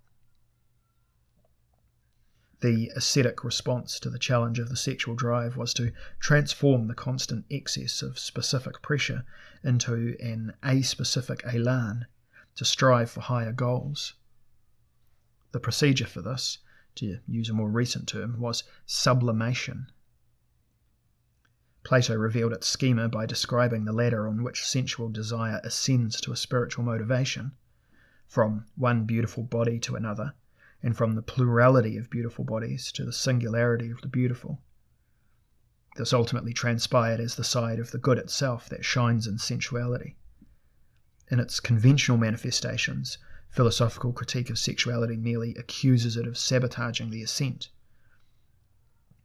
The ascetic response to the challenge of the sexual drive was to transform the constant excess of specific pressure into an aspecific élan, to strive for higher goals. The procedure for this, to use a more recent term, was sublimation. Plato revealed its schema by describing the ladder on which sensual desire ascends to a spiritual motivation, from one beautiful body to another, and from the plurality of beautiful bodies to the singularity of the beautiful. This ultimately transpired as the side of the good itself that shines in sensuality. In its conventional manifestations, philosophical critique of sexuality merely accuses it of sabotaging the ascent.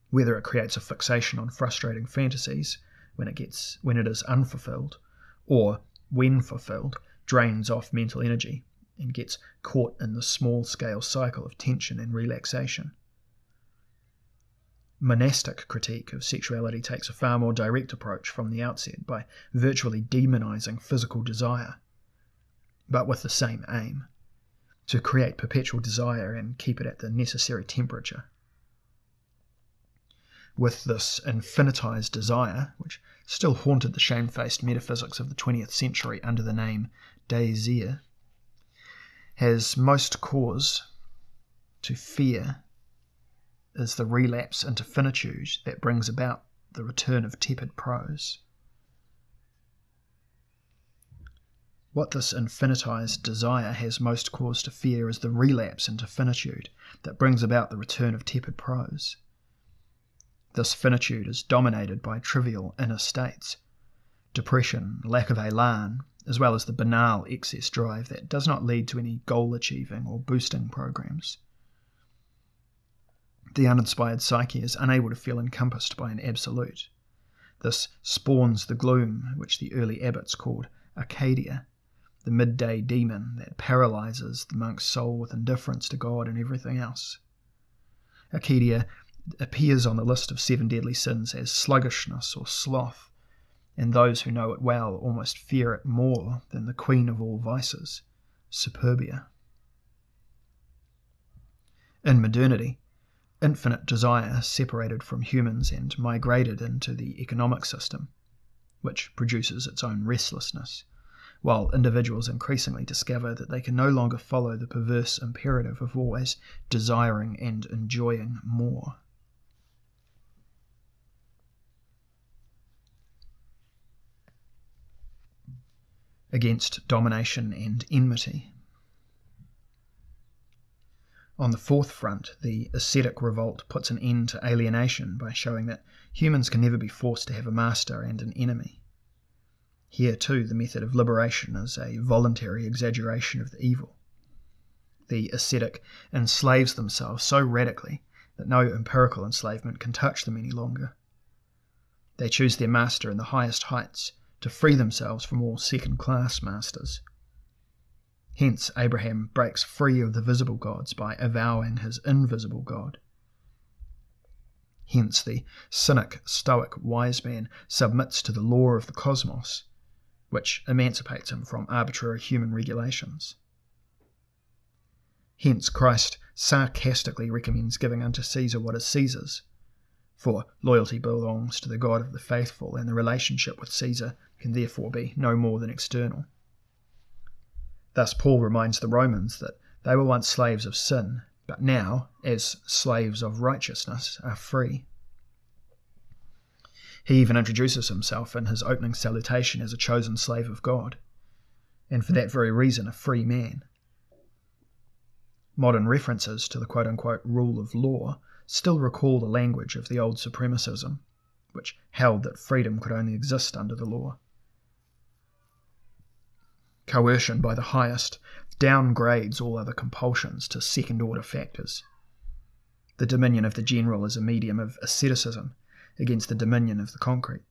Whether it creates a fixation on frustrating fantasies when it is unfulfilled, or, when fulfilled, drains off mental energy and gets caught in the small-scale cycle of tension and relaxation. Monastic critique of sexuality takes a far more direct approach from the outset by virtually demonizing physical desire, but with the same aim, to create perpetual desire and keep it at the necessary temperature. With this infinitized desire, which still haunted the shamefaced metaphysics of the 20th century under the name désir, has most cause to fear is the relapse into finitude that brings about the return of tepid prose. What this infinitized desire has most cause to fear is the relapse into finitude that brings about the return of tepid prose. This finitude is dominated by trivial inner states, depression, lack of élan, as well as the banal excess drive that does not lead to any goal-achieving or boosting programs. The uninspired psyche is unable to feel encompassed by an absolute. This spawns the gloom which the early abbots called Arcadia, the midday demon that paralyzes the monk's soul with indifference to God and everything else. Arcadia appears on the list of 7 deadly sins as sluggishness or sloth, and those who know it well almost fear it more than the queen of all vices, superbia. In modernity, infinite desire separated from humans and migrated into the economic system, which produces its own restlessness, while individuals increasingly discover that they can no longer follow the perverse imperative of always desiring and enjoying more. Against domination and enmity. On the fourth front, the ascetic revolt puts an end to alienation by showing that humans can never be forced to have a master and an enemy. Here too, the method of liberation is a voluntary exaggeration of the evil. The ascetic enslaves themselves so radically that no empirical enslavement can touch them any longer. They choose their master in the highest heights to free themselves from all second-class masters. Hence, Abraham breaks free of the visible gods by avowing his invisible God. Hence, the cynic, stoic, wise man submits to the law of the cosmos, which emancipates him from arbitrary human regulations. Hence, Christ sarcastically recommends giving unto Caesar what is Caesar's, for loyalty belongs to the God of the faithful, and the relationship with Caesar can therefore be no more than external. Thus Paul reminds the Romans that they were once slaves of sin, but now, as slaves of righteousness, are free. He even introduces himself in his opening salutation as a chosen slave of God, and for that very reason a free man. Modern references to the quote-unquote rule of law still recall the language of the old supremacism, which held that freedom could only exist under the law. Coercion by the highest downgrades all other compulsions to second-order factors. The dominion of the general is a medium of asceticism against the dominion of the concrete.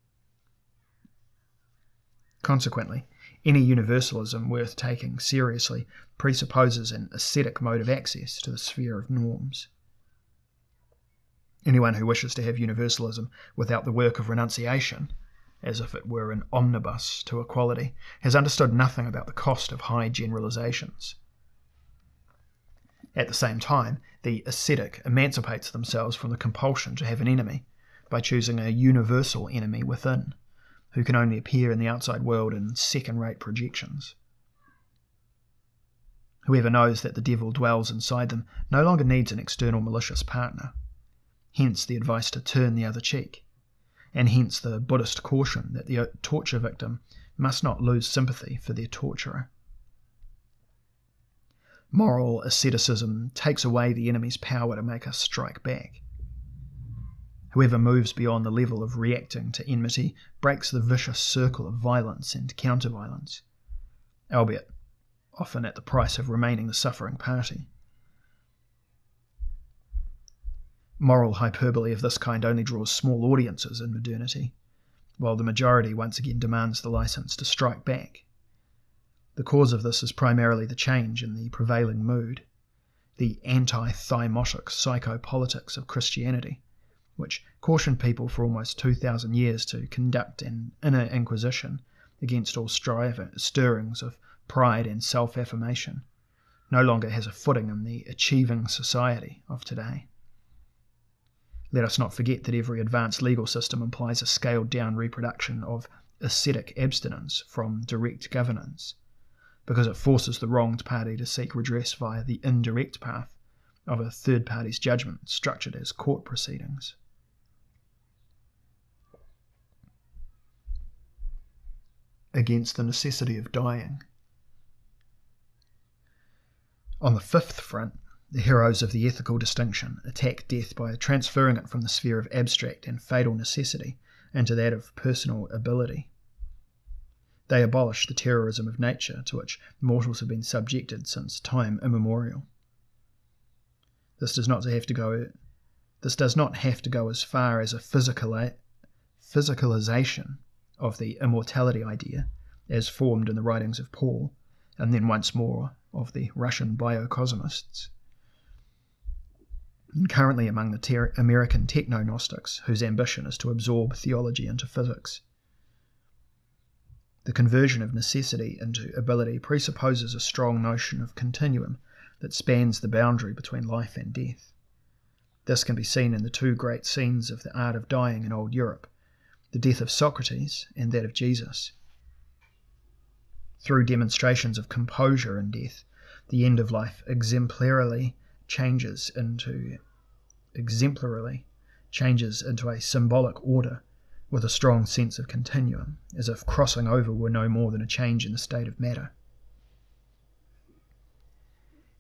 Consequently, any universalism worth taking seriously presupposes an ascetic mode of access to the sphere of norms. Anyone who wishes to have universalism without the work of renunciation, as if it were an omnibus to equality, has understood nothing about the cost of high generalizations. At the same time, the ascetic emancipates themselves from the compulsion to have an enemy by choosing a universal enemy within, who can only appear in the outside world in second-rate projections. Whoever knows that the devil dwells inside them no longer needs an external malicious partner. Hence the advice to turn the other cheek, and hence the Buddhist caution that the torture victim must not lose sympathy for their torturer. Moral asceticism takes away the enemy's power to make us strike back. Whoever moves beyond the level of reacting to enmity breaks the vicious circle of violence and counter-violence, albeit often at the price of remaining the suffering party. Moral hyperbole of this kind only draws small audiences in modernity, while the majority once again demands the license to strike back. The cause of this is primarily the change in the prevailing mood, the anti-thymotic psychopolitics of Christianity, which cautioned people for almost 2,000 years to conduct an inner inquisition against all stirrings of pride and self-affirmation, no longer has a footing in the achieving society of today. Let us not forget that every advanced legal system implies a scaled-down reproduction of ascetic abstinence from direct governance, because it forces the wronged party to seek redress via the indirect path of a third party's judgment structured as court proceedings. Against the necessity of dying. On the fifth front, the heroes of the ethical distinction attack death by transferring it from the sphere of abstract and fatal necessity into that of personal ability. They abolish the terrorism of nature to which mortals have been subjected since time immemorial. This does not have to go as far as a physicalization of the immortality idea, as formed in the writings of Paul, and then once more of the Russian biocosmists, and currently among the American techno-Gnostics, whose ambition is to absorb theology into physics. The conversion of necessity into ability presupposes a strong notion of continuum that spans the boundary between life and death. This can be seen in the two great scenes of the art of dying in old Europe, the death of Socrates and that of Jesus. Through demonstrations of composure in death, the end of life exemplarily changes into a symbolic order with a strong sense of continuum, as if crossing over were no more than a change in the state of matter.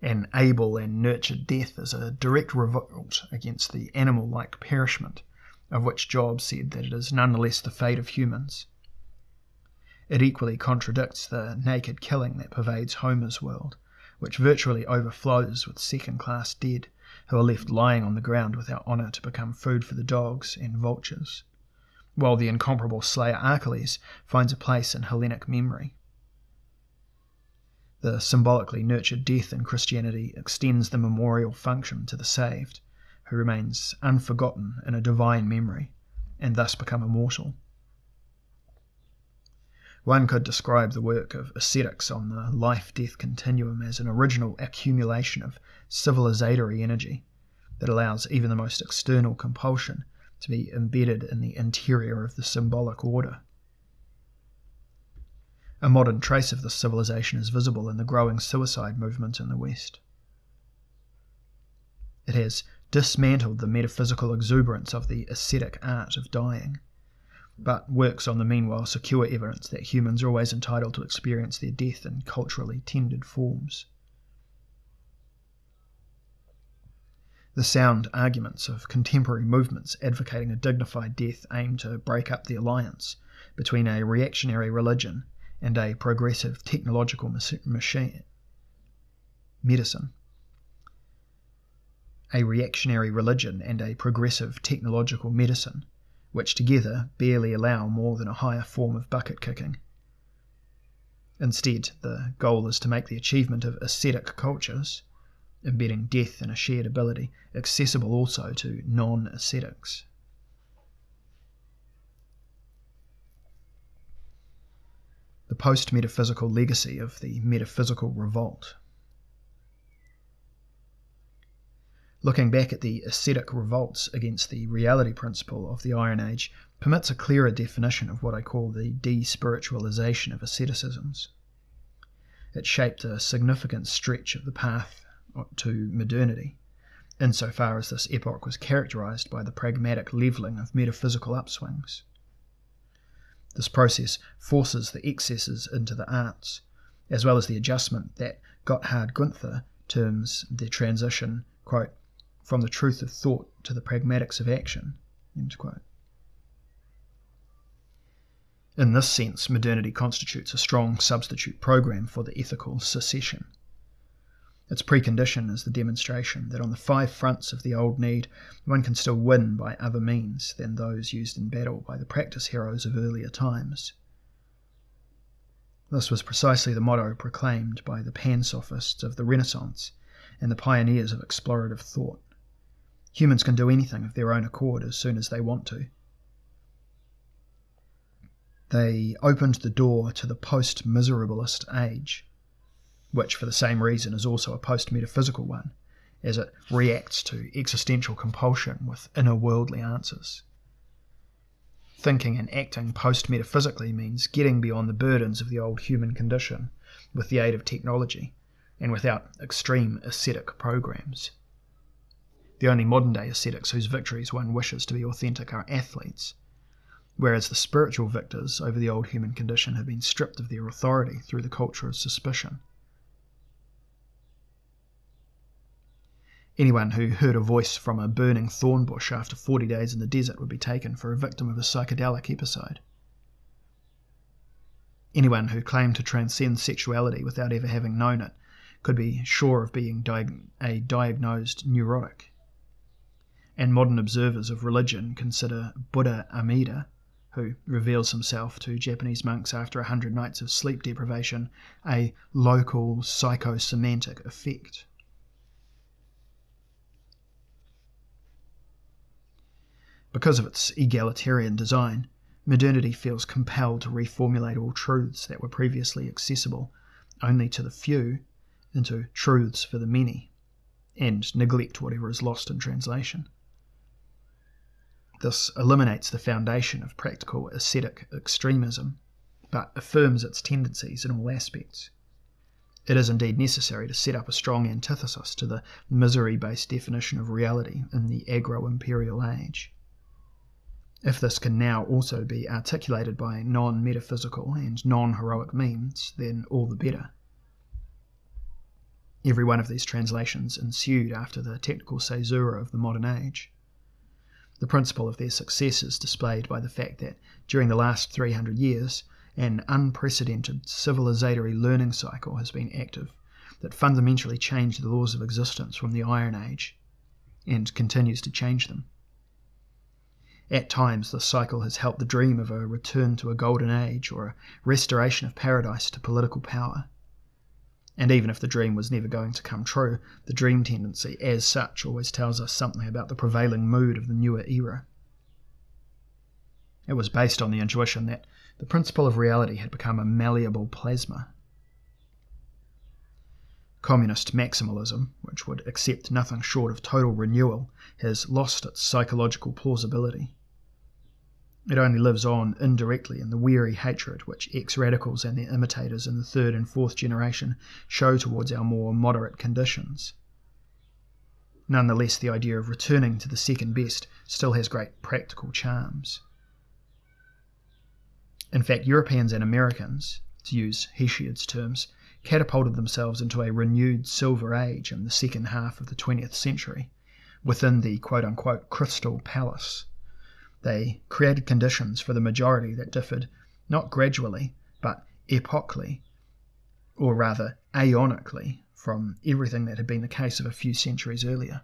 An able and nurtured death is a direct revolt against the animal-like perishment, of which Job said that it is nonetheless the fate of humans. It equally contradicts the naked killing that pervades Homer's world, which virtually overflows with second-class dead who are left lying on the ground without honour to become food for the dogs and vultures, while the incomparable slayer Achilles finds a place in Hellenic memory. The symbolically nurtured death in Christianity extends the memorial function to the saved, who remains unforgotten in a divine memory, and thus become immortal. One could describe the work of ascetics on the life-death continuum as an original accumulation of civilizatory energy that allows even the most external compulsion to be embedded in the interior of the symbolic order. A modern trace of this civilization is visible in the growing suicide movement in the West. It has dismantled the metaphysical exuberance of the ascetic art of dying, but works on the meanwhile secure evidence that humans are always entitled to experience their death in culturally tended forms. The sound arguments of contemporary movements advocating a dignified death aim to break up the alliance between a reactionary religion and a progressive technological medicine. A reactionary religion and a progressive technological medicine, which together barely allow more than a higher form of bucket kicking. Instead, the goal is to make the achievement of ascetic cultures, embedding death in a shared ability, accessible also to non-ascetics. The post-metaphysical legacy of the metaphysical revolt. Looking back at the ascetic revolts against the reality principle of the Iron Age permits a clearer definition of what I call the de-spiritualization of asceticisms. It shaped a significant stretch of the path to modernity, insofar as this epoch was characterized by the pragmatic levelling of metaphysical upswings. This process forces the excesses into the arts, as well as the adjustment that Gotthard Gunther terms the transition, quote, from the truth of thought to the pragmatics of action, end quote. In this sense, modernity constitutes a strong substitute program for the ethical secession. Its precondition is the demonstration that on the 5 fronts of the old need, one can still win by other means than those used in battle by the practice heroes of earlier times. This was precisely the motto proclaimed by the pan-sophists of the Renaissance and the pioneers of explorative thought. Humans can do anything of their own accord as soon as they want to. They opened the door to the post-miserabilist age, which for the same reason is also a post-metaphysical one, as it reacts to existential compulsion with inner-worldly answers. Thinking and acting post-metaphysically means getting beyond the burdens of the old human condition with the aid of technology, and without extreme ascetic programs. The only modern-day ascetics whose victories one wishes to be authentic are athletes, whereas the spiritual victors over the old human condition have been stripped of their authority through the culture of suspicion. Anyone who heard a voice from a burning thorn bush after 40 days in the desert would be taken for a victim of a psychedelic episode. Anyone who claimed to transcend sexuality without ever having known it could be sure of being a diagnosed neurotic. And modern observers of religion consider Buddha Amida, who reveals himself to Japanese monks after 100 nights of sleep deprivation, a local psychosemantic effect. Because of its egalitarian design, modernity feels compelled to reformulate all truths that were previously accessible only to the few into truths for the many, and neglect whatever is lost in translation. This eliminates the foundation of practical ascetic extremism, but affirms its tendencies in all aspects. It is indeed necessary to set up a strong antithesis to the misery-based definition of reality in the agro-imperial age. If this can now also be articulated by non-metaphysical and non-heroic means, then all the better. Every one of these translations ensued after the technical caesura of the modern age. The principle of their success is displayed by the fact that during the last 300 years, an unprecedented civilizatory learning cycle has been active that fundamentally changed the laws of existence from the Iron Age, and continues to change them. At times, this cycle has helped the dream of a return to a golden age or a restoration of paradise to political power. And even if the dream was never going to come true, the dream tendency as such always tells us something about the prevailing mood of the newer era. It was based on the intuition that the principle of reality had become a malleable plasma. Communist maximalism, which would accept nothing short of total renewal, has lost its psychological plausibility. It only lives on indirectly in the weary hatred which ex-radicals and their imitators in the third and fourth generation show towards our more moderate conditions. Nonetheless, the idea of returning to the second best still has great practical charms. In fact, Europeans and Americans, to use Hesiod's terms, catapulted themselves into a renewed silver age in the second half of the 20th century, within the quote-unquote crystal palace. They created conditions for the majority that differed not gradually, but epochally, or rather aeonically, from everything that had been the case of a few centuries earlier.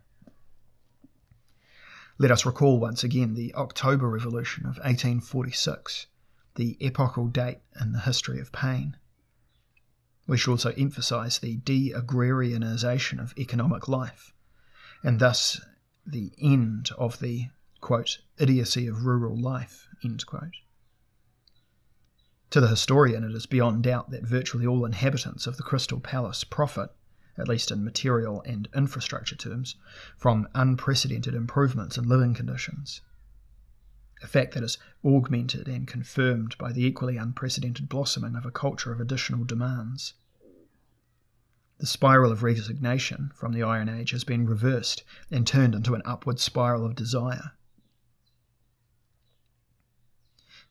Let us recall once again the October Revolution of 1846, the epochal date in the history of pain. We should also emphasise the de-agrarianisation of economic life, and thus the end of the, quote, idiocy of rural life, end quote. To the historian, it is beyond doubt that virtually all inhabitants of the Crystal Palace profit, at least in material and infrastructure terms, from unprecedented improvements in living conditions. A fact that is augmented and confirmed by the equally unprecedented blossoming of a culture of additional demands. The spiral of resignation from the Iron Age has been reversed and turned into an upward spiral of desire.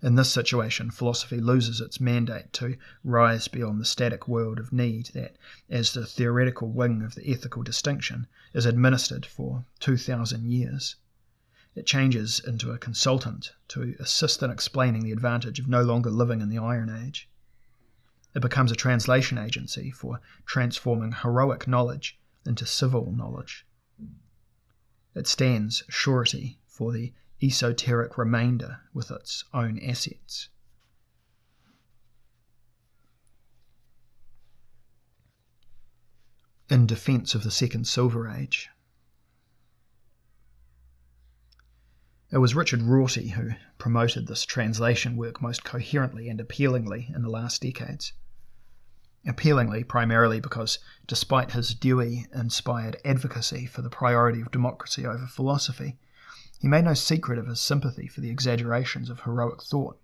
In this situation, philosophy loses its mandate to rise beyond the static world of need that, as the theoretical wing of the ethical distinction, is administered for 2,000 years. It changes into a consultant to assist in explaining the advantage of no longer living in the Iron Age. It becomes a translation agency for transforming heroic knowledge into civil knowledge. It stands surety for the esoteric remainder with its own assets. In defence of the Second Silver Age, it was Richard Rorty who promoted this translation work most coherently and appealingly in the last decades. Appealingly primarily because, despite his Dewey-inspired advocacy for the priority of democracy over philosophy, he made no secret of his sympathy for the exaggerations of heroic thought,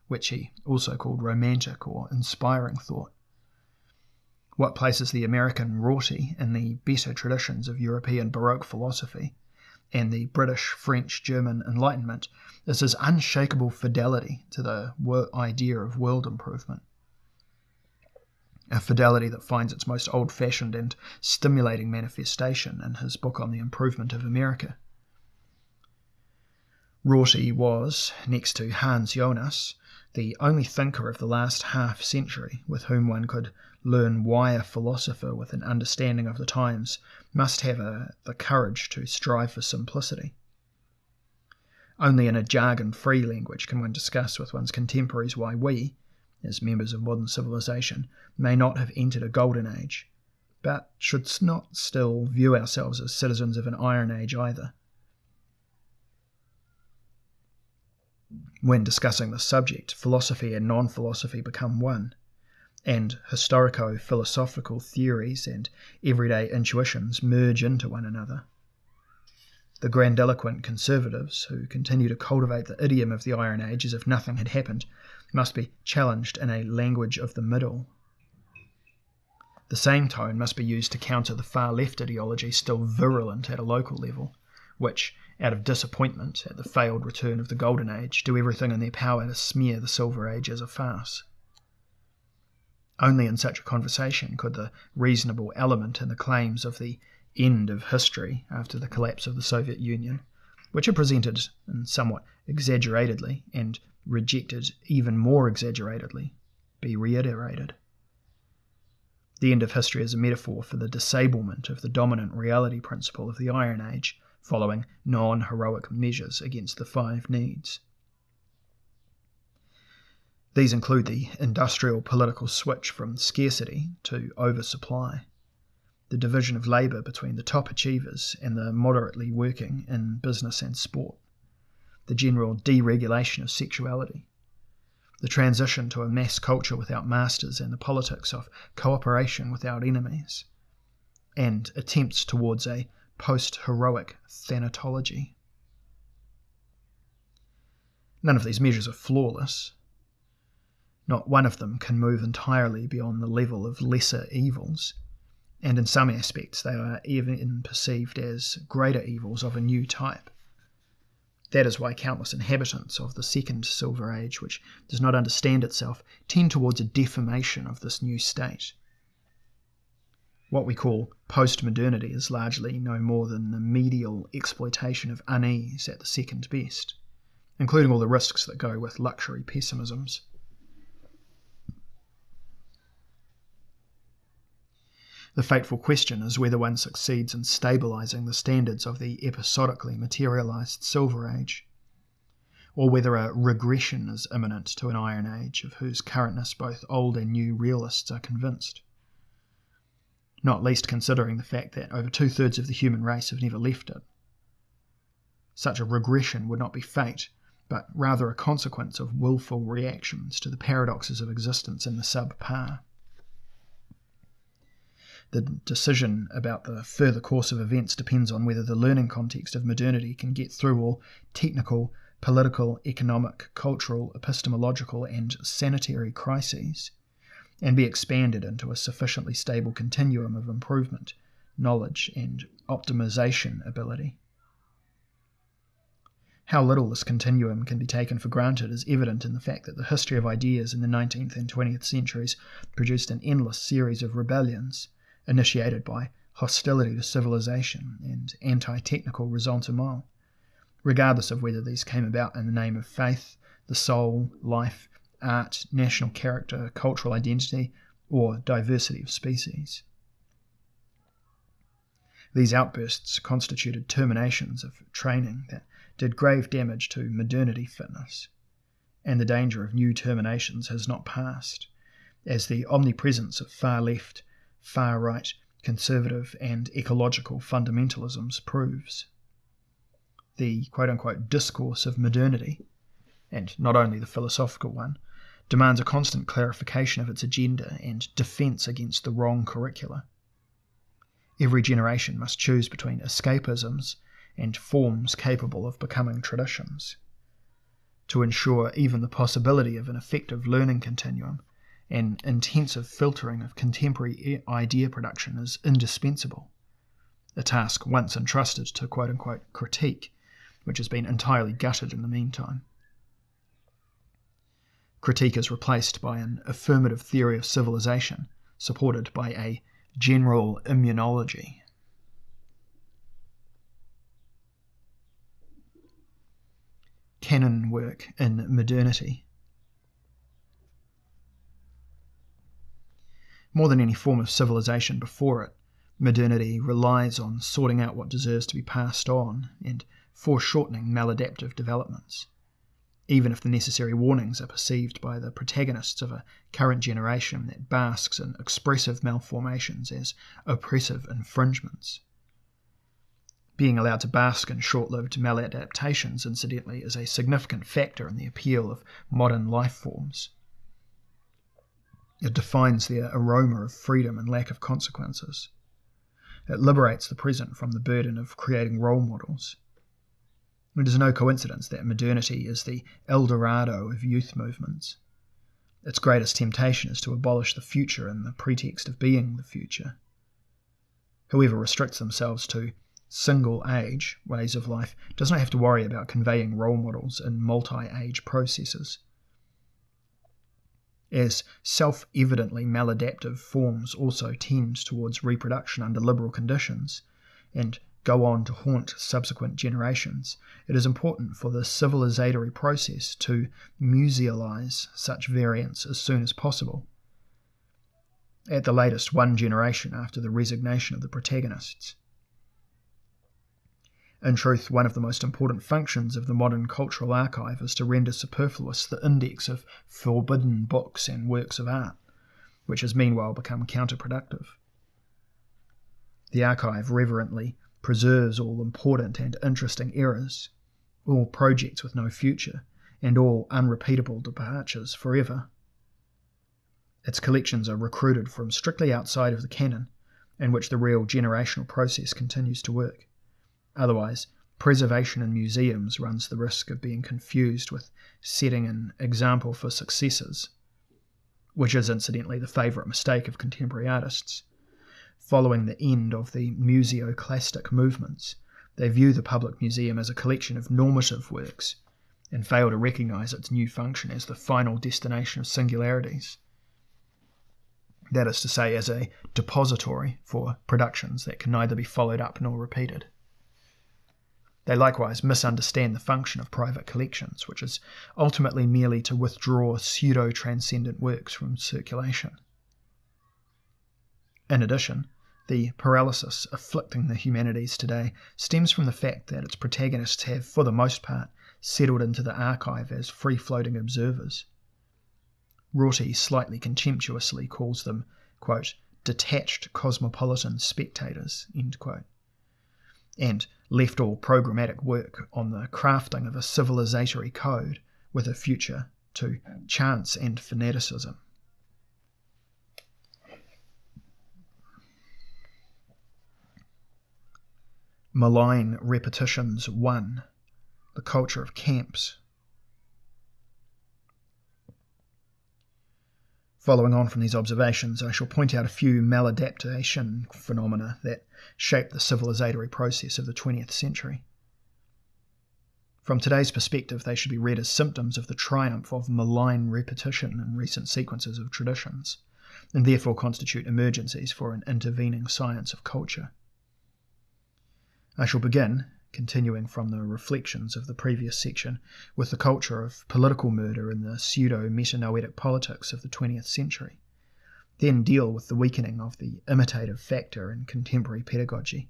which he also called romantic or inspiring thought. What places the American Rorty in the better traditions of European Baroque philosophy and the British, French, German Enlightenment is his unshakable fidelity to the idea of world improvement. A fidelity that finds its most old-fashioned and stimulating manifestation in his book on the improvement of America. Rorty was, next to Hans Jonas, the only thinker of the last half-century with whom one could learn why a philosopher with an understanding of the times must have the courage to strive for simplicity. Only in a jargon-free language can one discuss with one's contemporaries why we, as members of modern civilization, may not have entered a golden age, but should not still view ourselves as citizens of an iron age either. When discussing this subject, philosophy and non-philosophy become one, and historico-philosophical theories and everyday intuitions merge into one another. The grandiloquent conservatives, who continue to cultivate the idiom of the Iron Age as if nothing had happened, must be challenged in a language of the middle. The same tone must be used to counter the far-left ideology still virulent at a local level, which, out of disappointment at the failed return of the Golden Age, do everything in their power to smear the Silver Age as a farce. Only in such a conversation could the reasonable element in the claims of the end of history after the collapse of the Soviet Union, which are presented in somewhat exaggeratedly and rejected even more exaggeratedly, be reiterated. The end of history is a metaphor for the disablement of the dominant reality principle of the Iron Age, following non-heroic measures against the 5 needs. These include the industrial political switch from scarcity to oversupply, the division of labour between the top achievers and the moderately working in business and sport, the general deregulation of sexuality, the transition to a mass culture without masters and the politics of cooperation without enemies, and attempts towards a post-heroic thanatology. None of these measures are flawless. Not one of them can move entirely beyond the level of lesser evils, and in some aspects they are even perceived as greater evils of a new type. That is why countless inhabitants of the second Silver Age, which does not understand itself, tend towards a deformation of this new state. What we call post-modernity is largely no more than the medial exploitation of unease at the second best, including all the risks that go with luxury pessimisms. The fateful question is whether one succeeds in stabilising the standards of the episodically materialised Silver Age, or whether a regression is imminent to an Iron Age of whose currentness both old and new realists are convinced, not least considering the fact that over 2/3 of the human race have never left it. Such a regression would not be fate, but rather a consequence of willful reactions to the paradoxes of existence in the subpar. The decision about the further course of events depends on whether the learning context of modernity can get through all technical, political, economic, cultural, epistemological, and sanitary crises, and be expanded into a sufficiently stable continuum of improvement, knowledge, and optimization ability. How little this continuum can be taken for granted is evident in the fact that the history of ideas in the 19th and 20th centuries produced an endless series of rebellions, initiated by hostility to civilization and anti-technical ressentiment, regardless of whether these came about in the name of faith, the soul, life, art, national character, cultural identity, or diversity of species. These outbursts constituted terminations of training that did grave damage to modernity fitness, and the danger of new terminations has not passed, as the omnipresence of far-left, far-right, conservative, and ecological fundamentalisms proves. The quote-unquote discourse of modernity, and not only the philosophical one, demands a constant clarification of its agenda and defence against the wrong curricula. Every generation must choose between escapisms and forms capable of becoming traditions. To ensure even the possibility of an effective learning continuum, an intensive filtering of contemporary idea production is indispensable, a task once entrusted to quote-unquote critique, which has been entirely gutted in the meantime. Critique is replaced by an affirmative theory of civilization, supported by a general immunology. Canon work in modernity. More than any form of civilization before it, modernity relies on sorting out what deserves to be passed on and foreshortening maladaptive developments, even if the necessary warnings are perceived by the protagonists of a current generation that basks in expressive malformations as oppressive infringements. Being allowed to bask in short-lived maladaptations, incidentally, is a significant factor in the appeal of modern life forms. It defines their aroma of freedom and lack of consequences. It liberates the present from the burden of creating role models. It is no coincidence that modernity is the El Dorado of youth movements. Its greatest temptation is to abolish the future in the pretext of being the future. Whoever restricts themselves to single-age ways of life does not have to worry about conveying role models in multi-age processes. as self-evidently maladaptive forms also tend towards reproduction under liberal conditions, and go on to haunt subsequent generations, it is important for the civilizatory process to musealize such variants as soon as possible, at the latest 1 generation after the resignation of the protagonists. In truth, one of the most important functions of the modern cultural archive is to render superfluous the index of forbidden books and works of art, which has meanwhile become counterproductive. The archive reverently preserves all important and interesting errors, all projects with no future, and all unrepeatable departures forever. Its collections are recruited from strictly outside of the canon, in which the real generational process continues to work. Otherwise, preservation in museums runs the risk of being confused with setting an example for successors, which is incidentally the favourite mistake of contemporary artists. Following the end of the museoclastic movements, they view the public museum as a collection of normative works, and fail to recognise its new function as the final destination of singularities. That is to say, as a depository for productions that can neither be followed up nor repeated. They likewise misunderstand the function of private collections, which is ultimately merely to withdraw pseudo-transcendent works from circulation. In addition, the paralysis afflicting the humanities today stems from the fact that its protagonists have, for the most part, settled into the archive as free-floating observers. Rorty slightly contemptuously calls them, quote, detached cosmopolitan spectators, end quote, and left all programmatic work on the crafting of a civilizatory code with a future to chance and fanaticism. Malign Repetitions 1. The Culture of Camps. Following on from these observations, I shall point out a few maladaptation phenomena that shape the civilizatory process of the 20th century. From today's perspective, they should be read as symptoms of the triumph of malign repetition in recent sequences of traditions, and therefore constitute emergencies for an intervening science of culture. I shall begin, continuing from the reflections of the previous section, with the culture of political murder in the pseudo-metanoetic politics of the 20th century, then deal with the weakening of the imitative factor in contemporary pedagogy,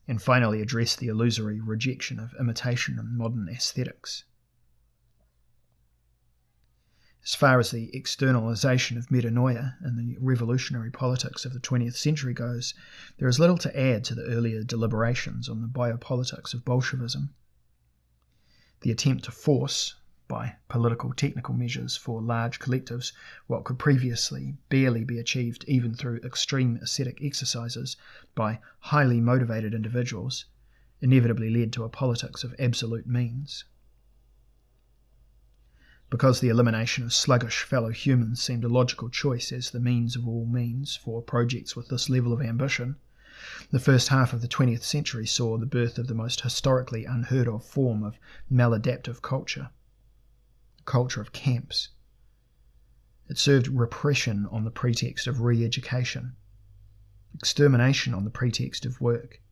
and finally address the illusory rejection of imitation in modern aesthetics. As far as the externalization of metanoia in the revolutionary politics of the 20th century goes, there is little to add to the earlier deliberations on the biopolitics of Bolshevism. The attempt to force, by political technical measures for large collectives, what could previously barely be achieved even through extreme ascetic exercises by highly motivated individuals, inevitably led to a politics of absolute means. Because the elimination of sluggish fellow humans seemed a logical choice as the means of all means for projects with this level of ambition, the first half of the 20th century saw the birth of the most historically unheard of form of maladaptive culture, the culture of camps. It served repression on the pretext of re-education, extermination on the pretext of work,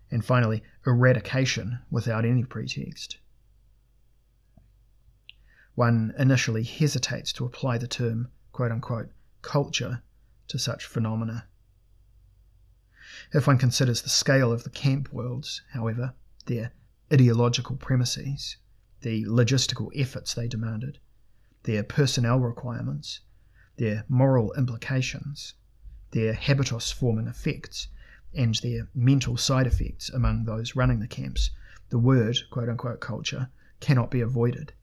and finally eradication without any pretext. One initially hesitates to apply the term, quote-unquote, culture to such phenomena. If one considers the scale of the camp worlds, however, their ideological premises, the logistical efforts they demanded, their personnel requirements, their moral implications, their habitus-forming effects, and their mental side effects among those running the camps, the word, quote-unquote, culture cannot be avoided.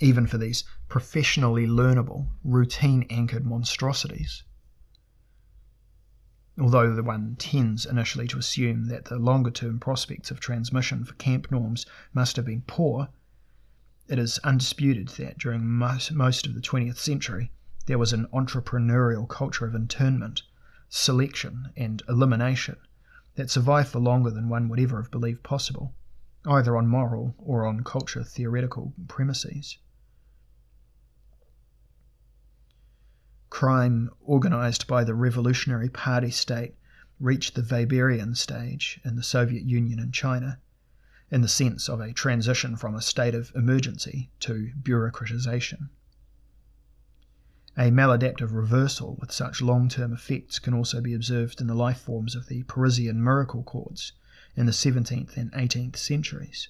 Even for these professionally learnable, routine-anchored monstrosities. Although the one tends initially to assume that the longer-term prospects of transmission for camp norms must have been poor, it is undisputed that during most of the 20th century there was an entrepreneurial culture of internment, selection, and elimination that survived for longer than one would ever have believed possible, either on moral or on culture-theoretical premises. crime organised by the Revolutionary Party state reached the Weberian stage in the Soviet Union and China, in the sense of a transition from a state of emergency to bureaucratisation. A maladaptive reversal with such long-term effects can also be observed in the life forms of the Parisian miracle courts in the 17th and 18th centuries.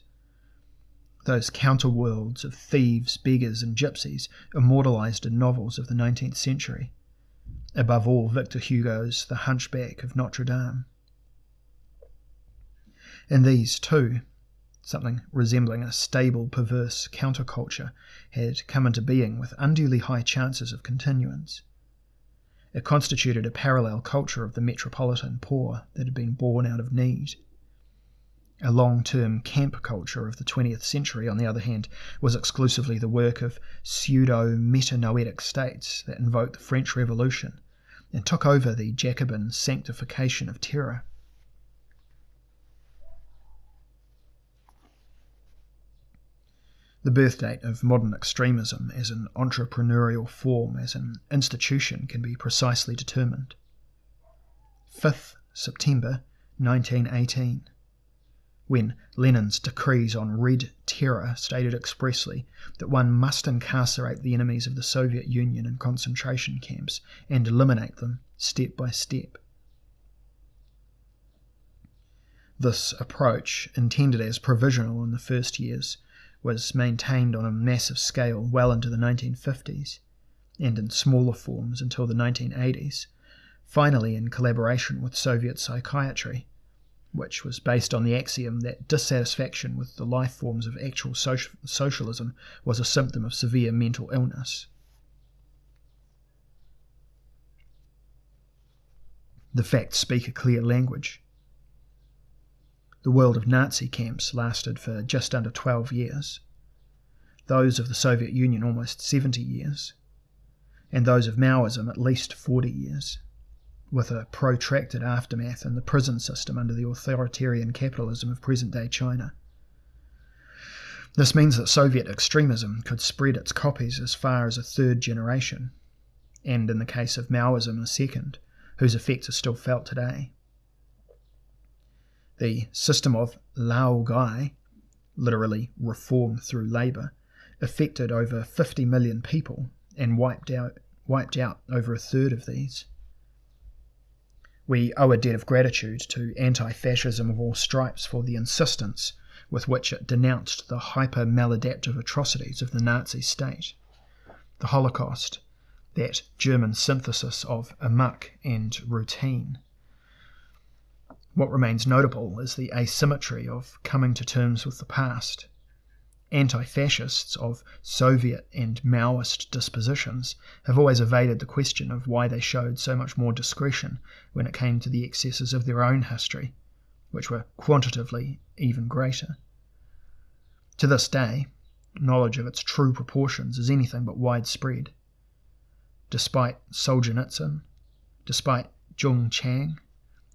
Those counterworlds of thieves, beggars and gypsies immortalised in novels of the 19th century, above all Victor Hugo's The Hunchback of Notre Dame. In these, too, something resembling a stable, perverse counterculture had come into being with unduly high chances of continuance. It constituted a parallel culture of the metropolitan poor that had been born out of need. A long-term camp culture of the 20th century, on the other hand, was exclusively the work of pseudo-metanoetic states that invoked the French Revolution and took over the Jacobin sanctification of terror. The birth date of modern extremism as an entrepreneurial form, as an institution, can be precisely determined. 5th September 1918. When Lenin's decrees on Red Terror stated expressly that one must incarcerate the enemies of the Soviet Union in concentration camps and eliminate them step by step. This approach, intended as provisional in the first years, was maintained on a massive scale well into the 1950s, and in smaller forms until the 1980s, finally in collaboration with Soviet psychiatry, which was based on the axiom that dissatisfaction with the life forms of actual socialism was a symptom of severe mental illness. The facts speak a clear language. The world of Nazi camps lasted for just under 12 years, those of the Soviet Union almost 70 years, and those of Maoism at least 40 years. With a protracted aftermath in the prison system under the authoritarian capitalism of present-day China. This means that Soviet extremism could spread its copies as far as a third generation, and in the case of Maoism a second, whose effects are still felt today. The system of Laogai, literally reform through labour, affected over 50 million people and wiped out over a third of these. We owe a debt of gratitude to anti-fascism of all stripes for the insistence with which it denounced the hyper-maladaptive atrocities of the Nazi state, the Holocaust, that German synthesis of amok and routine. What remains notable is the asymmetry of coming to terms with the past. Anti-fascists of Soviet and Maoist dispositions have always evaded the question of why they showed so much more discretion when it came to the excesses of their own history, which were quantitatively even greater. To this day, knowledge of its true proportions is anything but widespread. Despite Solzhenitsyn, despite Zhong Chang,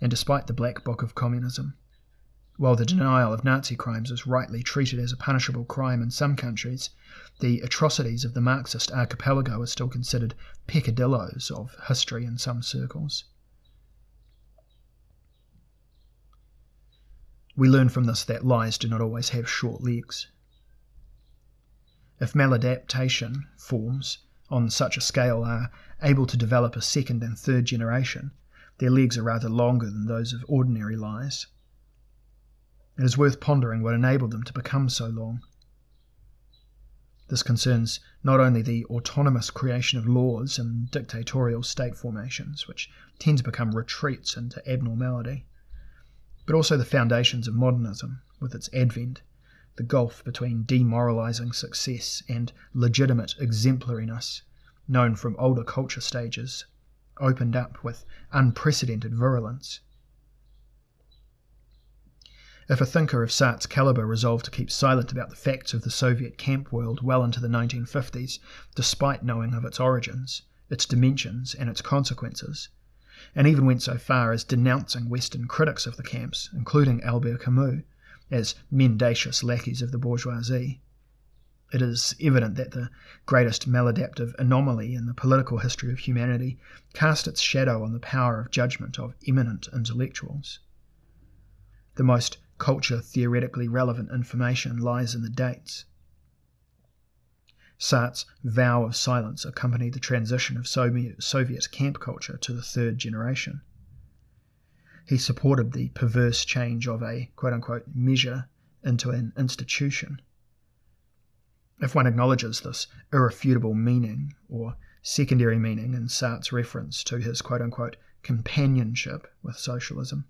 and despite the Black Book of Communism, while the denial of Nazi crimes is rightly treated as a punishable crime in some countries, the atrocities of the Marxist archipelago are still considered peccadillos of history in some circles. We learn from this that lies do not always have short legs. If maladaptation forms on such a scale are able to develop a second and third generation, their legs are rather longer than those of ordinary lies. It is worth pondering what enabled them to become so long. This concerns not only the autonomous creation of laws and dictatorial state formations, which tend to become retreats into abnormality, but also the foundations of modernism, with its advent, the gulf between demoralising success and legitimate exemplariness, known from older culture stages, opened up with unprecedented virulence. If a thinker of Sartre's calibre resolved to keep silent about the facts of the Soviet camp world well into the 1950s, despite knowing of its origins, its dimensions and its consequences, and even went so far as denouncing Western critics of the camps, including Albert Camus, as mendacious lackeys of the bourgeoisie, It is evident that the greatest maladaptive anomaly in the political history of humanity cast its shadow on the power of judgment of eminent intellectuals. The most culture-theoretically relevant information lies in the dates. Sartre's vow of silence accompanied the transition of Soviet camp culture to the third generation. He supported the perverse change of a quote-unquote measure into an institution. If one acknowledges this irrefutable meaning or secondary meaning in Sartre's reference to his quote-unquote companionship with socialism,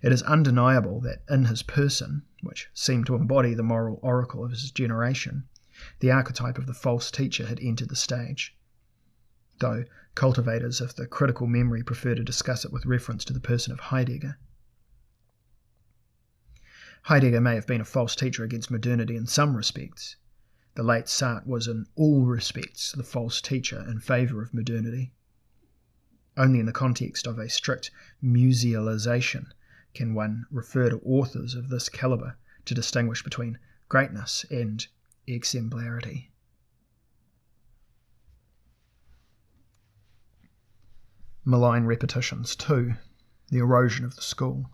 it is undeniable that in his person, which seemed to embody the moral oracle of his generation, the archetype of the false teacher had entered the stage, though cultivators of the critical memory prefer to discuss it with reference to the person of Heidegger. Heidegger may have been a false teacher against modernity in some respects. The late Sartre was in all respects the false teacher in favour of modernity. Only in the context of a strict musealization can one refer to authors of this calibre to distinguish between greatness and exemplarity. Malign repetitions 2. The erosion of the school.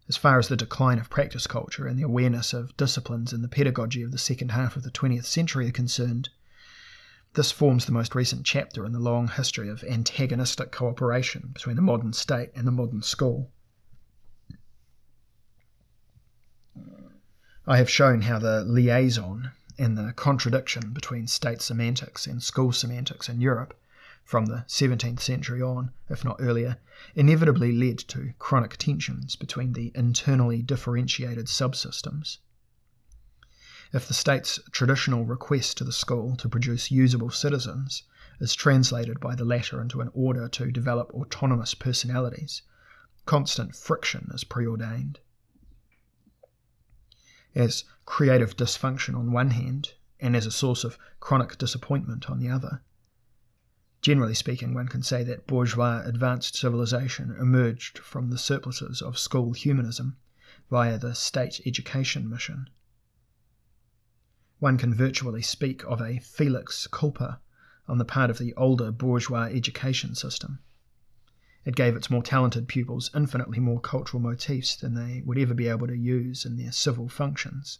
As far as the decline of practice culture and the awareness of disciplines in the pedagogy of the second half of the 20th century are concerned, this forms the most recent chapter in the long history of antagonistic cooperation between the modern state and the modern school. I have shown how the liaison and the contradiction between state semantics and school semantics in Europe, from the 17th century on, if not earlier, inevitably led to chronic tensions between the internally differentiated subsystems. If the state's traditional request to the school to produce usable citizens is translated by the latter into an order to develop autonomous personalities, constant friction is preordained. As creative dysfunction on one hand, and as a source of chronic disappointment on the other. Generally speaking, one can say that bourgeois advanced civilization emerged from the surpluses of school humanism via the state education mission. One can virtually speak of a felix culpa on the part of the older bourgeois education system. It gave its more talented pupils infinitely more cultural motifs than they would ever be able to use in their civil functions.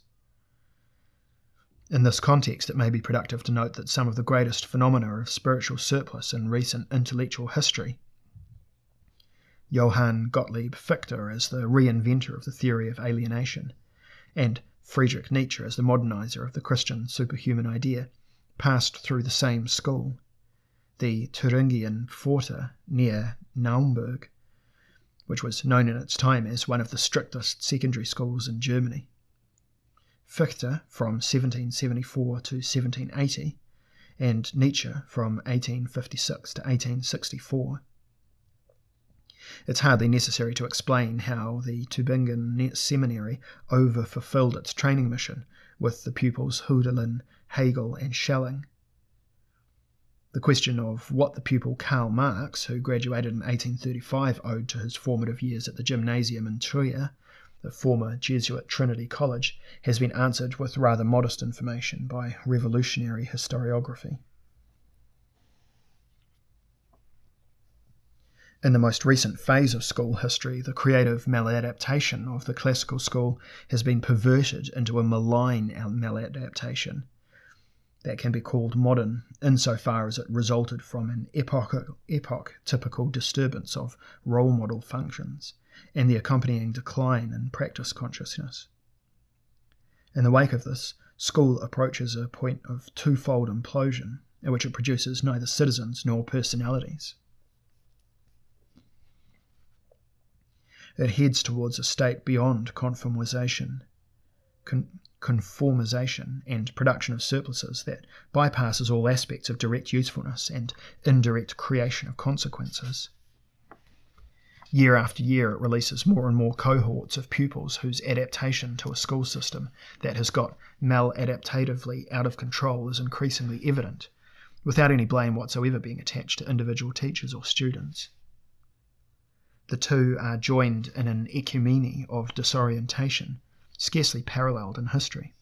In this context, it may be productive to note that some of the greatest phenomena of spiritual surplus in recent intellectual history, Johann Gottlieb Fichte as the reinventor of the theory of alienation, and Friedrich Nietzsche as the modernizer of the Christian superhuman idea, passed through the same school, the Thuringian Pforte near Naumburg, which was known in its time as one of the strictest secondary schools in Germany. Fichte from 1774 to 1780, and Nietzsche from 1856 to 1864. It's hardly necessary to explain how the Tübingen Seminary over-fulfilled its training mission with the pupils Hölderlin, Hegel and Schelling. The question of what the pupil Karl Marx, who graduated in 1835, owed to his formative years at the gymnasium in Trier, the former Jesuit Trinity College, has been answered with rather modest information by revolutionary historiography. In the most recent phase of school history, the creative maladaptation of the classical school has been perverted into a malign maladaptation that can be called modern, insofar as it resulted from an epoch-typical disturbance of role model functions and the accompanying decline in practice consciousness. In the wake of this, school approaches a point of twofold implosion, in which it produces neither citizens nor personalities. It heads towards a state beyond conformization and production of surpluses that bypasses all aspects of direct usefulness and indirect creation of consequences. Year after year, it releases more and more cohorts of pupils whose adaptation to a school system that has got maladaptatively out of control is increasingly evident, without any blame whatsoever being attached to individual teachers or students. The two are joined in an ecumene of disorientation, scarcely paralleled in history.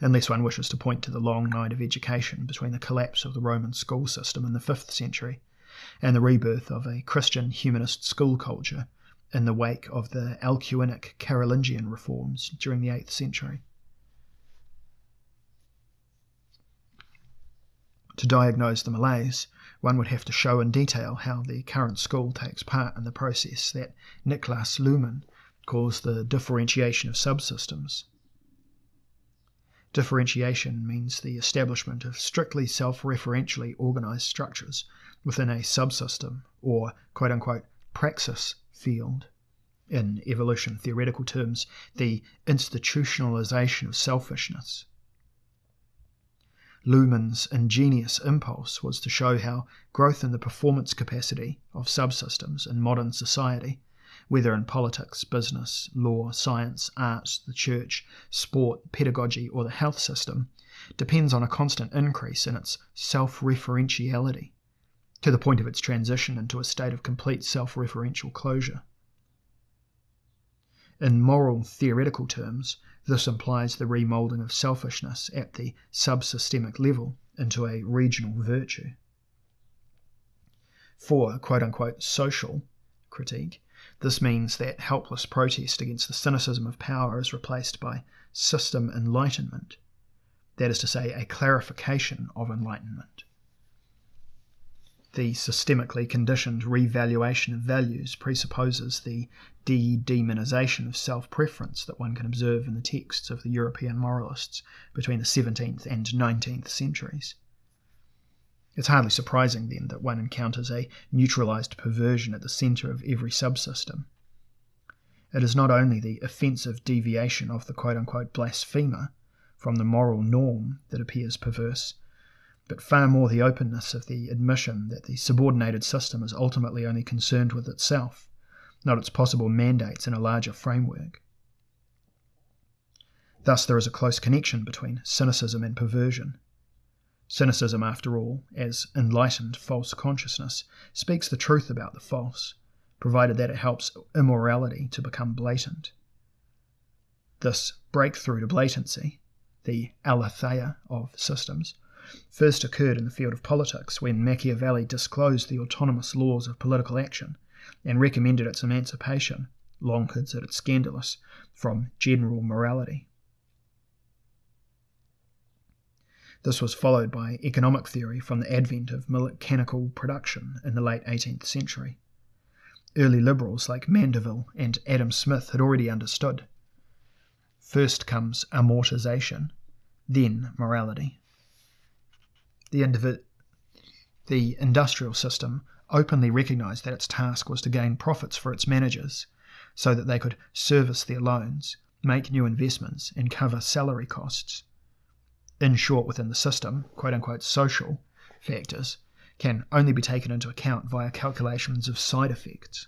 unless one wishes to point to the long night of education between the collapse of the Roman school system in the 5th century and the rebirth of a Christian humanist school culture in the wake of the Alcuinic Carolingian reforms during the 8th century. To diagnose the malaise, one would have to show in detail how the current school takes part in the process that Niklas Luhmann calls the differentiation of subsystems. Differentiation means the establishment of strictly self-referentially organised structures within a subsystem or quote-unquote praxis field. In evolution theoretical terms, the institutionalisation of selfishness. Luhmann's ingenious impulse was to show how growth in the performance capacity of subsystems in modern society, whether in politics, business, law, science, arts, the church, sport, pedagogy, or the health system, depends on a constant increase in its self-referentiality, to the point of its transition into a state of complete self-referential closure. In moral theoretical terms, this implies the remoulding of selfishness at the subsystemic level into a regional virtue. For quote-unquote social critique, this means that helpless protest against the cynicism of power is replaced by system enlightenment, that is to say, a clarification of enlightenment. The systemically conditioned revaluation of values presupposes the de-demonization of self-preference that one can observe in the texts of the European moralists between the 17th and 19th centuries. It's hardly surprising, then, that one encounters a neutralized perversion at the centre of every subsystem. It is not only the offensive deviation of the quote-unquote blasphemer from the moral norm that appears perverse, but far more the openness of the admission that the subordinated system is ultimately only concerned with itself, not its possible mandates in a larger framework. Thus there is a close connection between cynicism and perversion. Cynicism, after all, as enlightened false consciousness, speaks the truth about the false, provided that it helps immorality to become blatant. This breakthrough to blatancy, the aletheia of systems, first occurred in the field of politics when Machiavelli disclosed the autonomous laws of political action and recommended its emancipation, long considered scandalous, from general morality. This was followed by economic theory from the advent of mechanical production in the late 18th century. Early liberals like Mandeville and Adam Smith had already understood. First comes amortization, then morality. The industrial system openly recognised that its task was to gain profits for its managers so that they could service their loans, make new investments, and cover salary costs. In short, within the system, quote-unquote social factors can only be taken into account via calculations of side effects.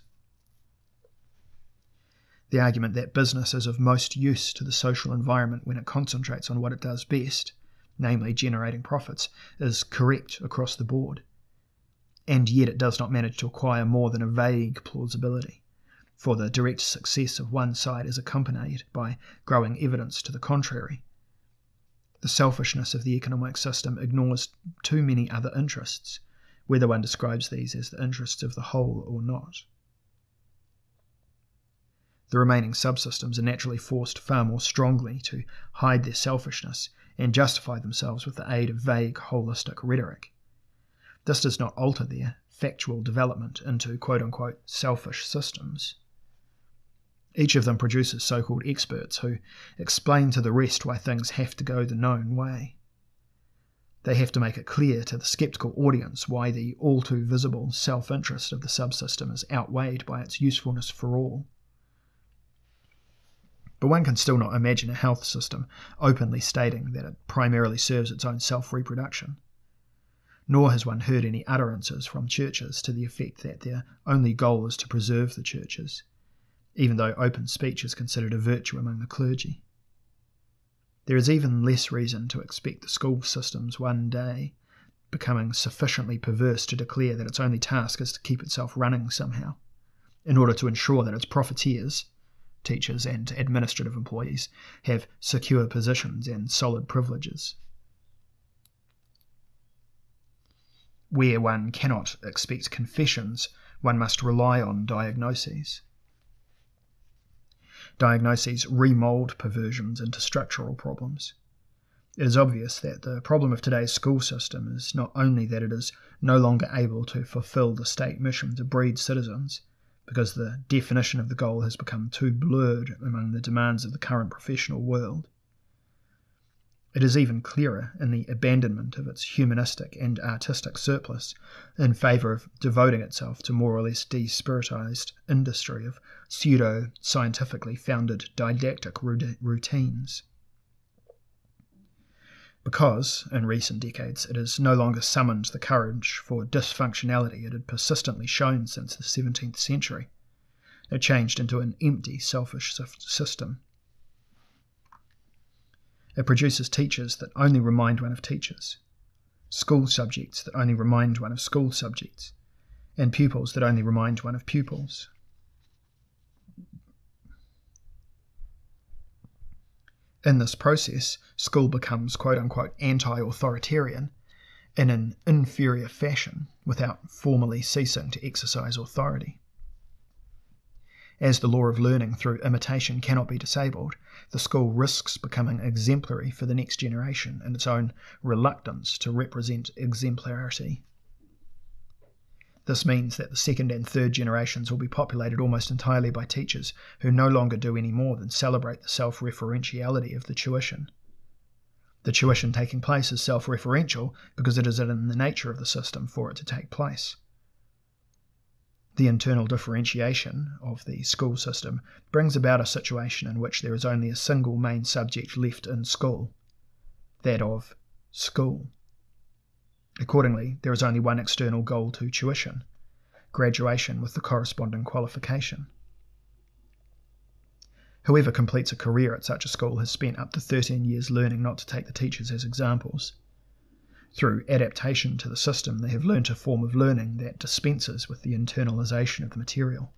The argument that business is of most use to the social environment when it concentrates on what it does best, namely generating profits, is correct across the board. And yet it does not manage to acquire more than a vague plausibility, for the direct success of one side is accompanied by growing evidence to the contrary. The selfishness of the economic system ignores too many other interests, whether one describes these as the interests of the whole or not. The remaining subsystems are naturally forced far more strongly to hide their selfishness and justify themselves with the aid of vague holistic rhetoric. This does not alter their factual development into quote-unquote selfish systems. Each of them produces so-called experts who explain to the rest why things have to go the known way. They have to make it clear to the sceptical audience why the all-too-visible self-interest of the subsystem is outweighed by its usefulness for all. But one can still not imagine a health system openly stating that it primarily serves its own self-reproduction. Nor has one heard any utterances from churches to the effect that their only goal is to preserve the churches, even though open speech is considered a virtue among the clergy. There is even less reason to expect the school systems one day becoming sufficiently perverse to declare that its only task is to keep itself running somehow, in order to ensure that its profiteers, teachers and administrative employees have secure positions and solid privileges. Where one cannot expect confessions, one must rely on diagnoses. Diagnoses remould perversions into structural problems. It is obvious that the problem of today's school system is not only that it is no longer able to fulfil the state mission to breed citizens, because the definition of the goal has become too blurred among the demands of the current professional world. It is even clearer in the abandonment of its humanistic and artistic surplus in favour of devoting itself to more or less despiritized industry of pseudo-scientifically founded didactic routines. Because, in recent decades, it has no longer summoned the courage for dysfunctionality it had persistently shown since the 17th century, it changed into an empty, selfish system. It produces teachers that only remind one of teachers, school subjects that only remind one of school subjects, and pupils that only remind one of pupils. In this process, school becomes quote-unquote anti-authoritarian in an inferior fashion without formally ceasing to exercise authority. As the law of learning through imitation cannot be disabled, the school risks becoming exemplary for the next generation in its own reluctance to represent exemplarity. This means that the second and third generations will be populated almost entirely by teachers who no longer do any more than celebrate the self-referentiality of the tuition. The tuition taking place is self-referential because it is in the nature of the system for it to take place. The internal differentiation of the school system brings about a situation in which there is only a single main subject left in school, that of school. Accordingly, there is only one external goal to tuition, graduation with the corresponding qualification. Whoever completes a career at such a school has spent up to 13 years learning not to take the teachers as examples. Through adaptation to the system, they have learnt a form of learning that dispenses with the internalization of the material.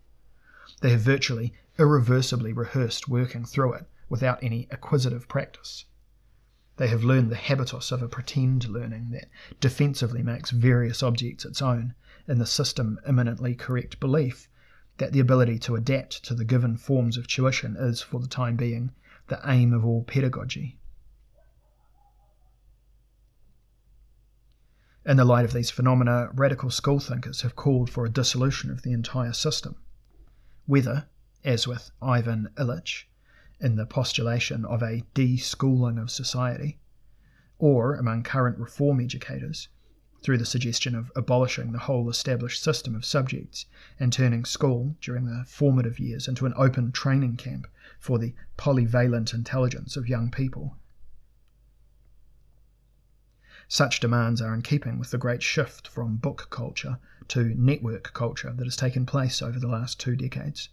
They have virtually irreversibly rehearsed working through it without any acquisitive practice. They have learned the habitus of a pretend learning that defensively makes various objects its own, in the system imminently correct belief that the ability to adapt to the given forms of tuition is, for the time being, the aim of all pedagogy. In the light of these phenomena, radical school thinkers have called for a dissolution of the entire system, whether, as with Ivan Illich, in the postulation of a de-schooling of society, or among current reform educators, through the suggestion of abolishing the whole established system of subjects and turning school during the formative years into an open training camp for the polyvalent intelligence of young people. Such demands are in keeping with the great shift from book culture to network culture that has taken place over the last 2 decades.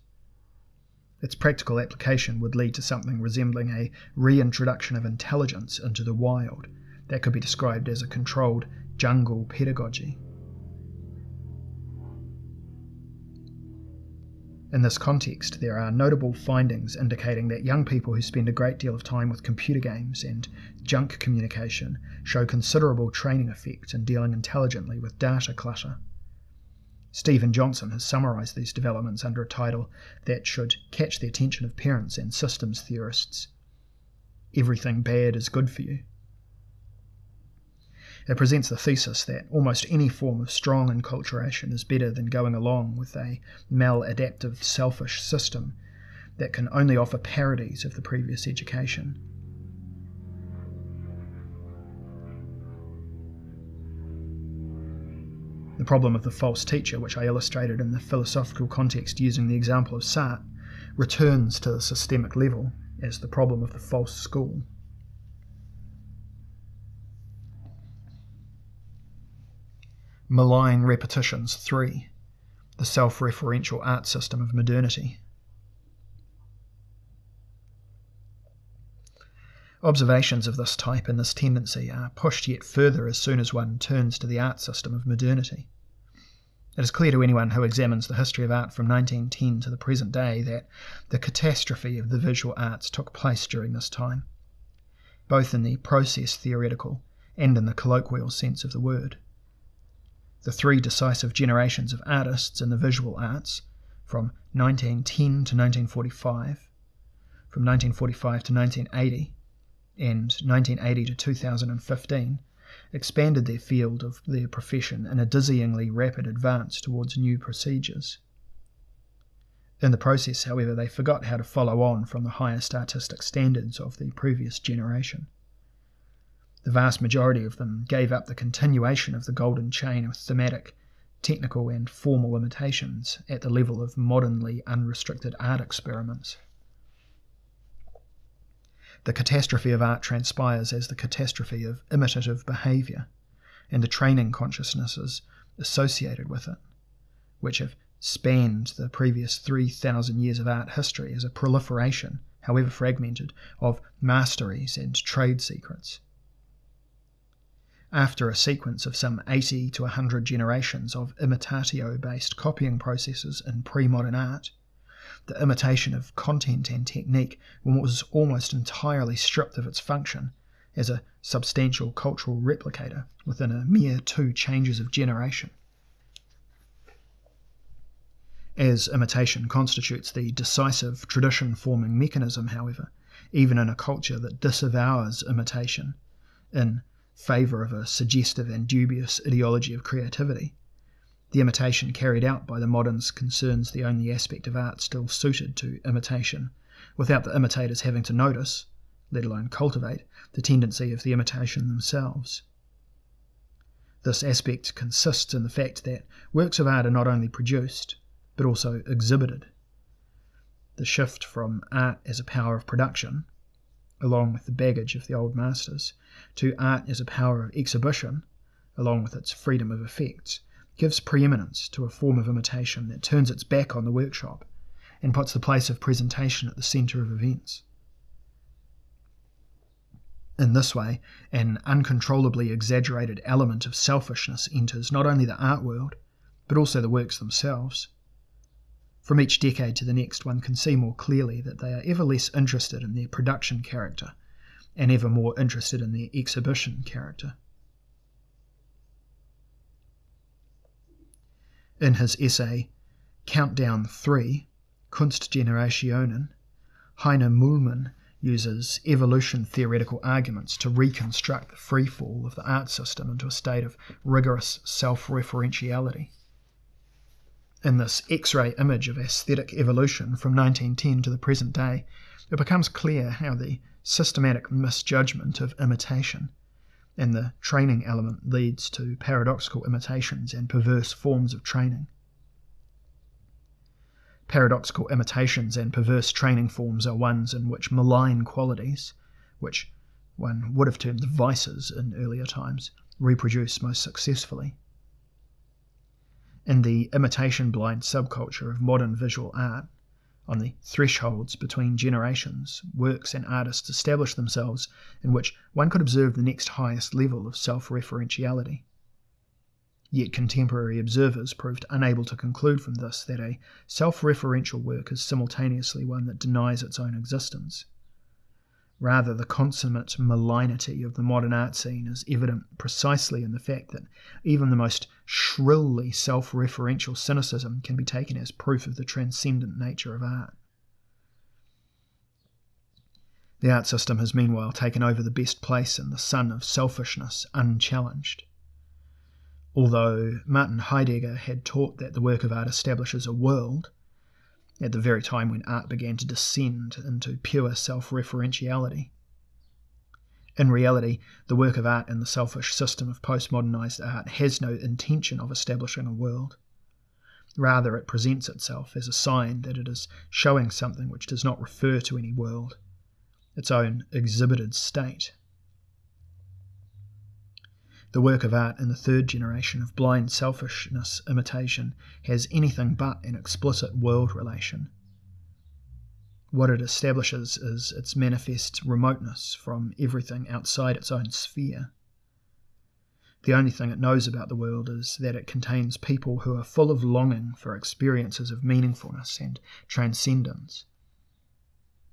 Its practical application would lead to something resembling a reintroduction of intelligence into the wild that could be described as a controlled jungle pedagogy. In this context, there are notable findings indicating that young people who spend a great deal of time with computer games and junk communication show considerable training effect in dealing intelligently with data clutter. Stephen Johnson has summarised these developments under a title that should catch the attention of parents and systems theorists. Everything bad is good for you. It presents the thesis that almost any form of strong enculturation is better than going along with a maladaptive, selfish system that can only offer parodies of the previous education. The problem of the false teacher, which I illustrated in the philosophical context using the example of Sartre, returns to the systemic level as the problem of the false school. Malign Repetitions 3. The Self-Referential Art System of Modernity. Observations of this type and this tendency are pushed yet further as soon as one turns to the art system of modernity. It is clear to anyone who examines the history of art from 1910 to the present day that the catastrophe of the visual arts took place during this time, both in the process theoretical and in the colloquial sense of the word. The three decisive generations of artists in the visual arts, from 1910 to 1945, from 1945 to 1980, and 1980 to 2015, expanded their field of their profession in a dizzyingly rapid advance towards new procedures. In the process, however, they forgot how to follow on from the highest artistic standards of the previous generation. The vast majority of them gave up the continuation of the golden chain of thematic, technical and formal imitations at the level of modernly unrestricted art experiments. The catastrophe of art transpires as the catastrophe of imitative behaviour and the training consciousnesses associated with it, which have spanned the previous 3,000 years of art history as a proliferation, however fragmented, of masteries and trade secrets. After a sequence of some 80 to 100 generations of imitatio-based copying processes in pre-modern art, the imitation of content and technique was almost entirely stripped of its function as a substantial cultural replicator within a mere 2 changes of generation. As imitation constitutes the decisive tradition-forming mechanism, however, even in a culture that disavows imitation in favour of a suggestive and dubious ideology of creativity, the imitation carried out by the moderns concerns the only aspect of art still suited to imitation, without the imitators having to notice, let alone cultivate, the tendency of the imitation themselves. This aspect consists in the fact that works of art are not only produced, but also exhibited. The shift from art as a power of production, along with the baggage of the old masters, to art as a power of exhibition, along with its freedom of effects, gives preeminence to a form of imitation that turns its back on the workshop and puts the place of presentation at the centre of events. In this way, an uncontrollably exaggerated element of selfishness enters not only the art world, but also the works themselves. From each decade to the next, one can see more clearly that they are ever less interested in their production character and ever more interested in their exhibition character. In his essay, Countdown 3, Kunstgenerationen, Heiner Mühlmann uses evolution-theoretical arguments to reconstruct the freefall of the art system into a state of rigorous self-referentiality. In this X-ray image of aesthetic evolution from 1910 to the present day, it becomes clear how the systematic misjudgment of imitation and the training element leads to paradoxical imitations and perverse forms of training. Paradoxical imitations and perverse training forms are ones in which malign qualities, which one would have termed vices in earlier times, reproduce most successfully. In the imitation-blind subculture of modern visual art, on the thresholds between generations, works and artists establish themselves in which one could observe the next highest level of self-referentiality. Yet contemporary observers proved unable to conclude from this that a self-referential work is simultaneously one that denies its own existence. Rather, the consummate malignity of the modern art scene is evident precisely in the fact that even the most shrilly self-referential cynicism can be taken as proof of the transcendent nature of art. The art system has meanwhile taken over the best place in the sun of selfishness unchallenged. Although Martin Heidegger had taught that the work of art establishes a world, at the very time when art began to descend into pure self-referentiality. In reality, the work of art in the selfish system of postmodernized art has no intention of establishing a world. Rather, it presents itself as a sign that it is showing something which does not refer to any world, its own exhibited state. The work of art in the third generation of blind selfishness imitation has anything but an explicit world relation. What it establishes is its manifest remoteness from everything outside its own sphere. The only thing it knows about the world is that it contains people who are full of longing for experiences of meaningfulness and transcendence.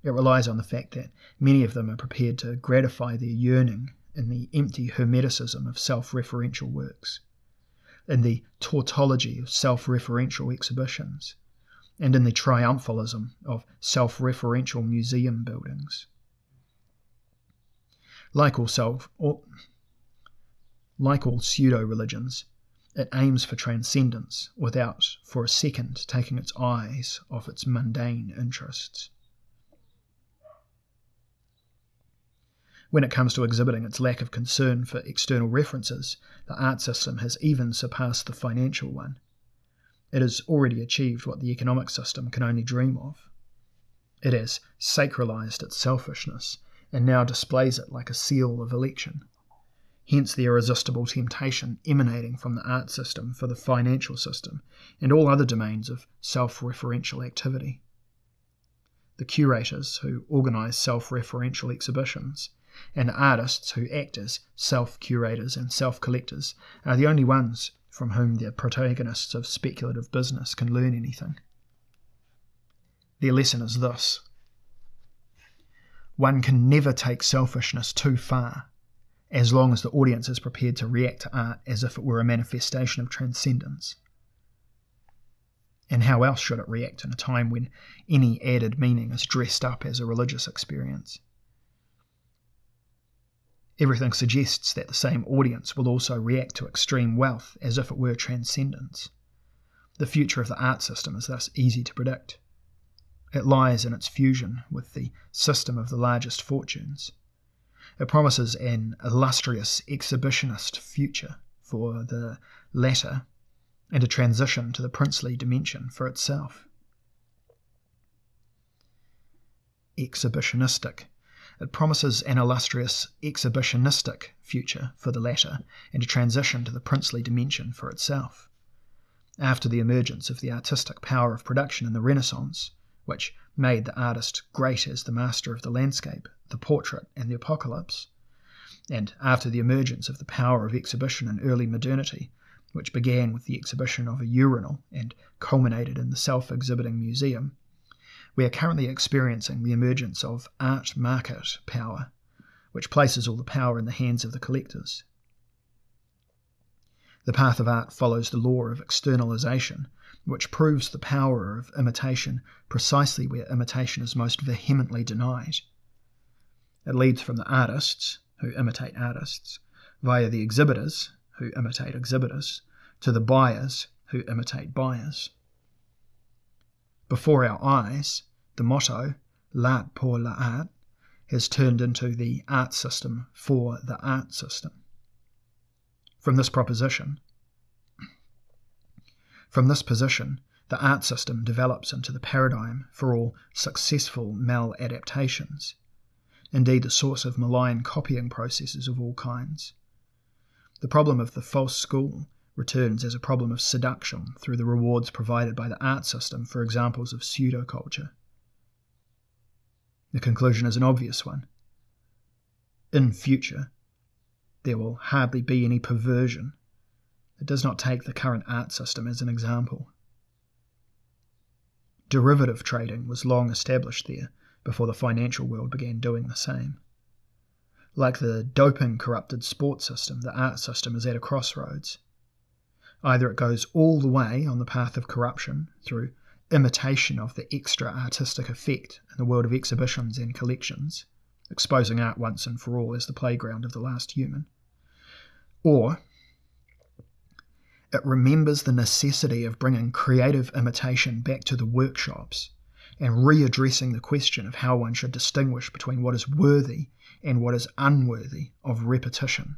It relies on the fact that many of them are prepared to gratify their yearning in the empty hermeticism of self-referential works, in the tautology of self-referential exhibitions, and in the triumphalism of self-referential museum buildings. Like all pseudo-religions, it aims for transcendence without, for a second, taking its eyes off its mundane interests. When it comes to exhibiting its lack of concern for external references, the art system has even surpassed the financial one. It has already achieved what the economic system can only dream of. It has sacralized its selfishness and now displays it like a seal of election. Hence the irresistible temptation emanating from the art system for the financial system and all other domains of self-referential activity. The curators who organise self-referential exhibitions and artists who act as self-curators and self-collectors are the only ones from whom the protagonists of speculative business can learn anything. Their lesson is this: one can never take selfishness too far, as long as the audience is prepared to react to art as if it were a manifestation of transcendence. And how else should it react in a time when any added meaning is dressed up as a religious experience? Everything suggests that the same audience will also react to extreme wealth as if it were transcendence. The future of the art system is thus easy to predict. It lies in its fusion with the system of the largest fortunes. It promises an illustrious exhibitionist future for the latter and a transition to the princely dimension for itself. Exhibitionistic. It promises an illustrious exhibitionistic future for the latter and a transition to the princely dimension for itself. After the emergence of the artistic power of production in the Renaissance, which made the artist great as the master of the landscape, the portrait, and the apocalypse, and after the emergence of the power of exhibition in early modernity, which began with the exhibition of a urinal and culminated in the self-exhibiting museum, we are currently experiencing the emergence of art market power, which places all the power in the hands of the collectors. The path of art follows the law of externalization, which proves the power of imitation precisely where imitation is most vehemently denied. It leads from the artists, who imitate artists, via the exhibitors, who imitate exhibitors, to the buyers, who imitate buyers. Before our eyes, the motto, l'art pour l'art, has turned into the art system for the art system. From this position, the art system develops into the paradigm for all successful maladaptations, indeed the source of malign copying processes of all kinds. The problem of the false school returns as a problem of seduction through the rewards provided by the art system for examples of pseudo-culture. The conclusion is an obvious one. In future, there will hardly be any perversion. It does not take the current art system as an example. Derivative trading was long established there before the financial world began doing the same. Like the doping-corrupted sports system, the art system is at a crossroads. Either it goes all the way on the path of corruption through imitation of the extra artistic effect in the world of exhibitions and collections, exposing art once and for all as the playground of the last human, or it remembers the necessity of bringing creative imitation back to the workshops and readdressing the question of how one should distinguish between what is worthy and what is unworthy of repetition.